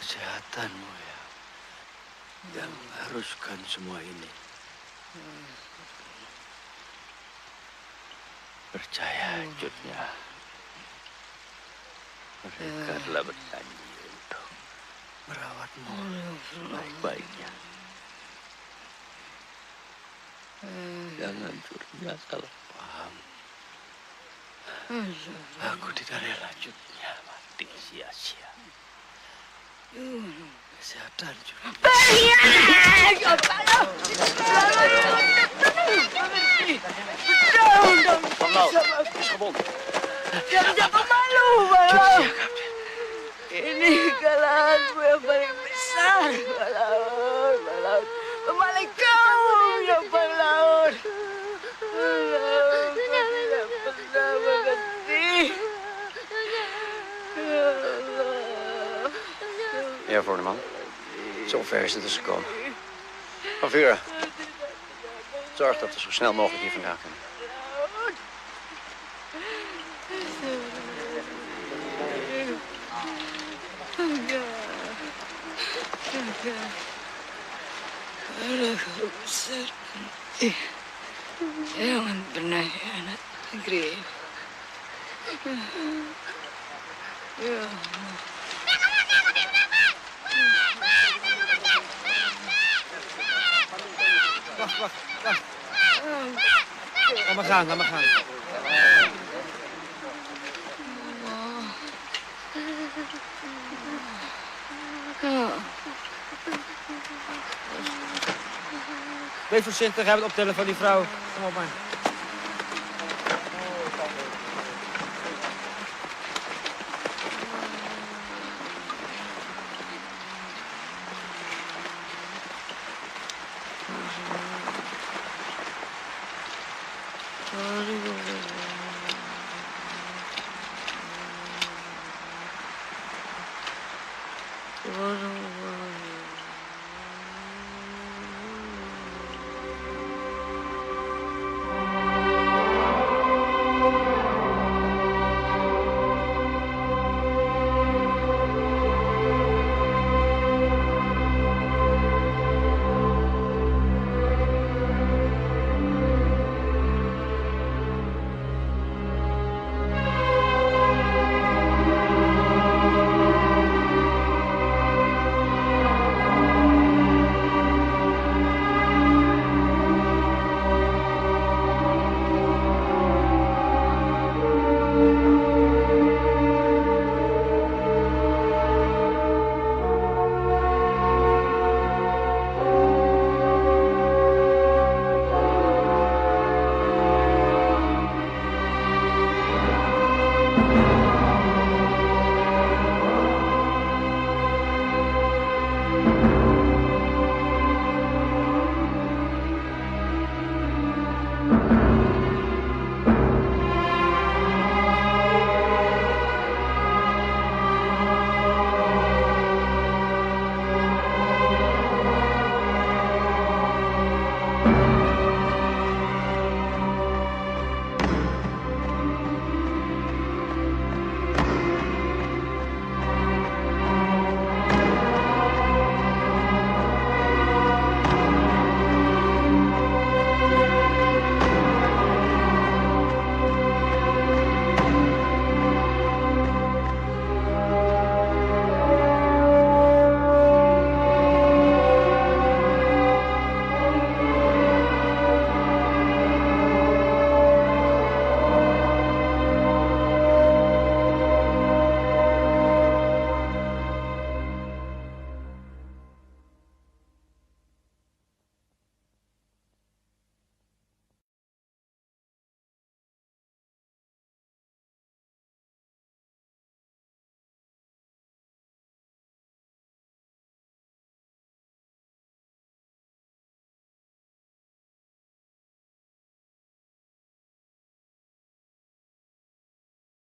Kesehatanmu ya, yang mengharuskan semua ini. Percaya, Jutnya. Mereka telah berjanji untuk merawatmu sebaik-baiknya. Jangan Jutnya salah paham. Aku tidak rela Jutnya mati sia-sia. Kesehatan juga. Panglaut is gewond. Jangan malu, Panglaut. Ini kesalahanmu yang paling besar, Panglaut. Panglaut, pemaling kau ya, Panglaut. Panglaut, kau tidak pernah mengerti. Ja, Voorneman. Zover is het dus gekomen. Van Vuren, zorg dat we zo snel mogelijk hier vandaan kunnen. Jangan pernah anak negeri. Ya. Wacht. Laat maar gaan. Wees voorzichtig, hebben het optellen van die vrouw. Kom op maar.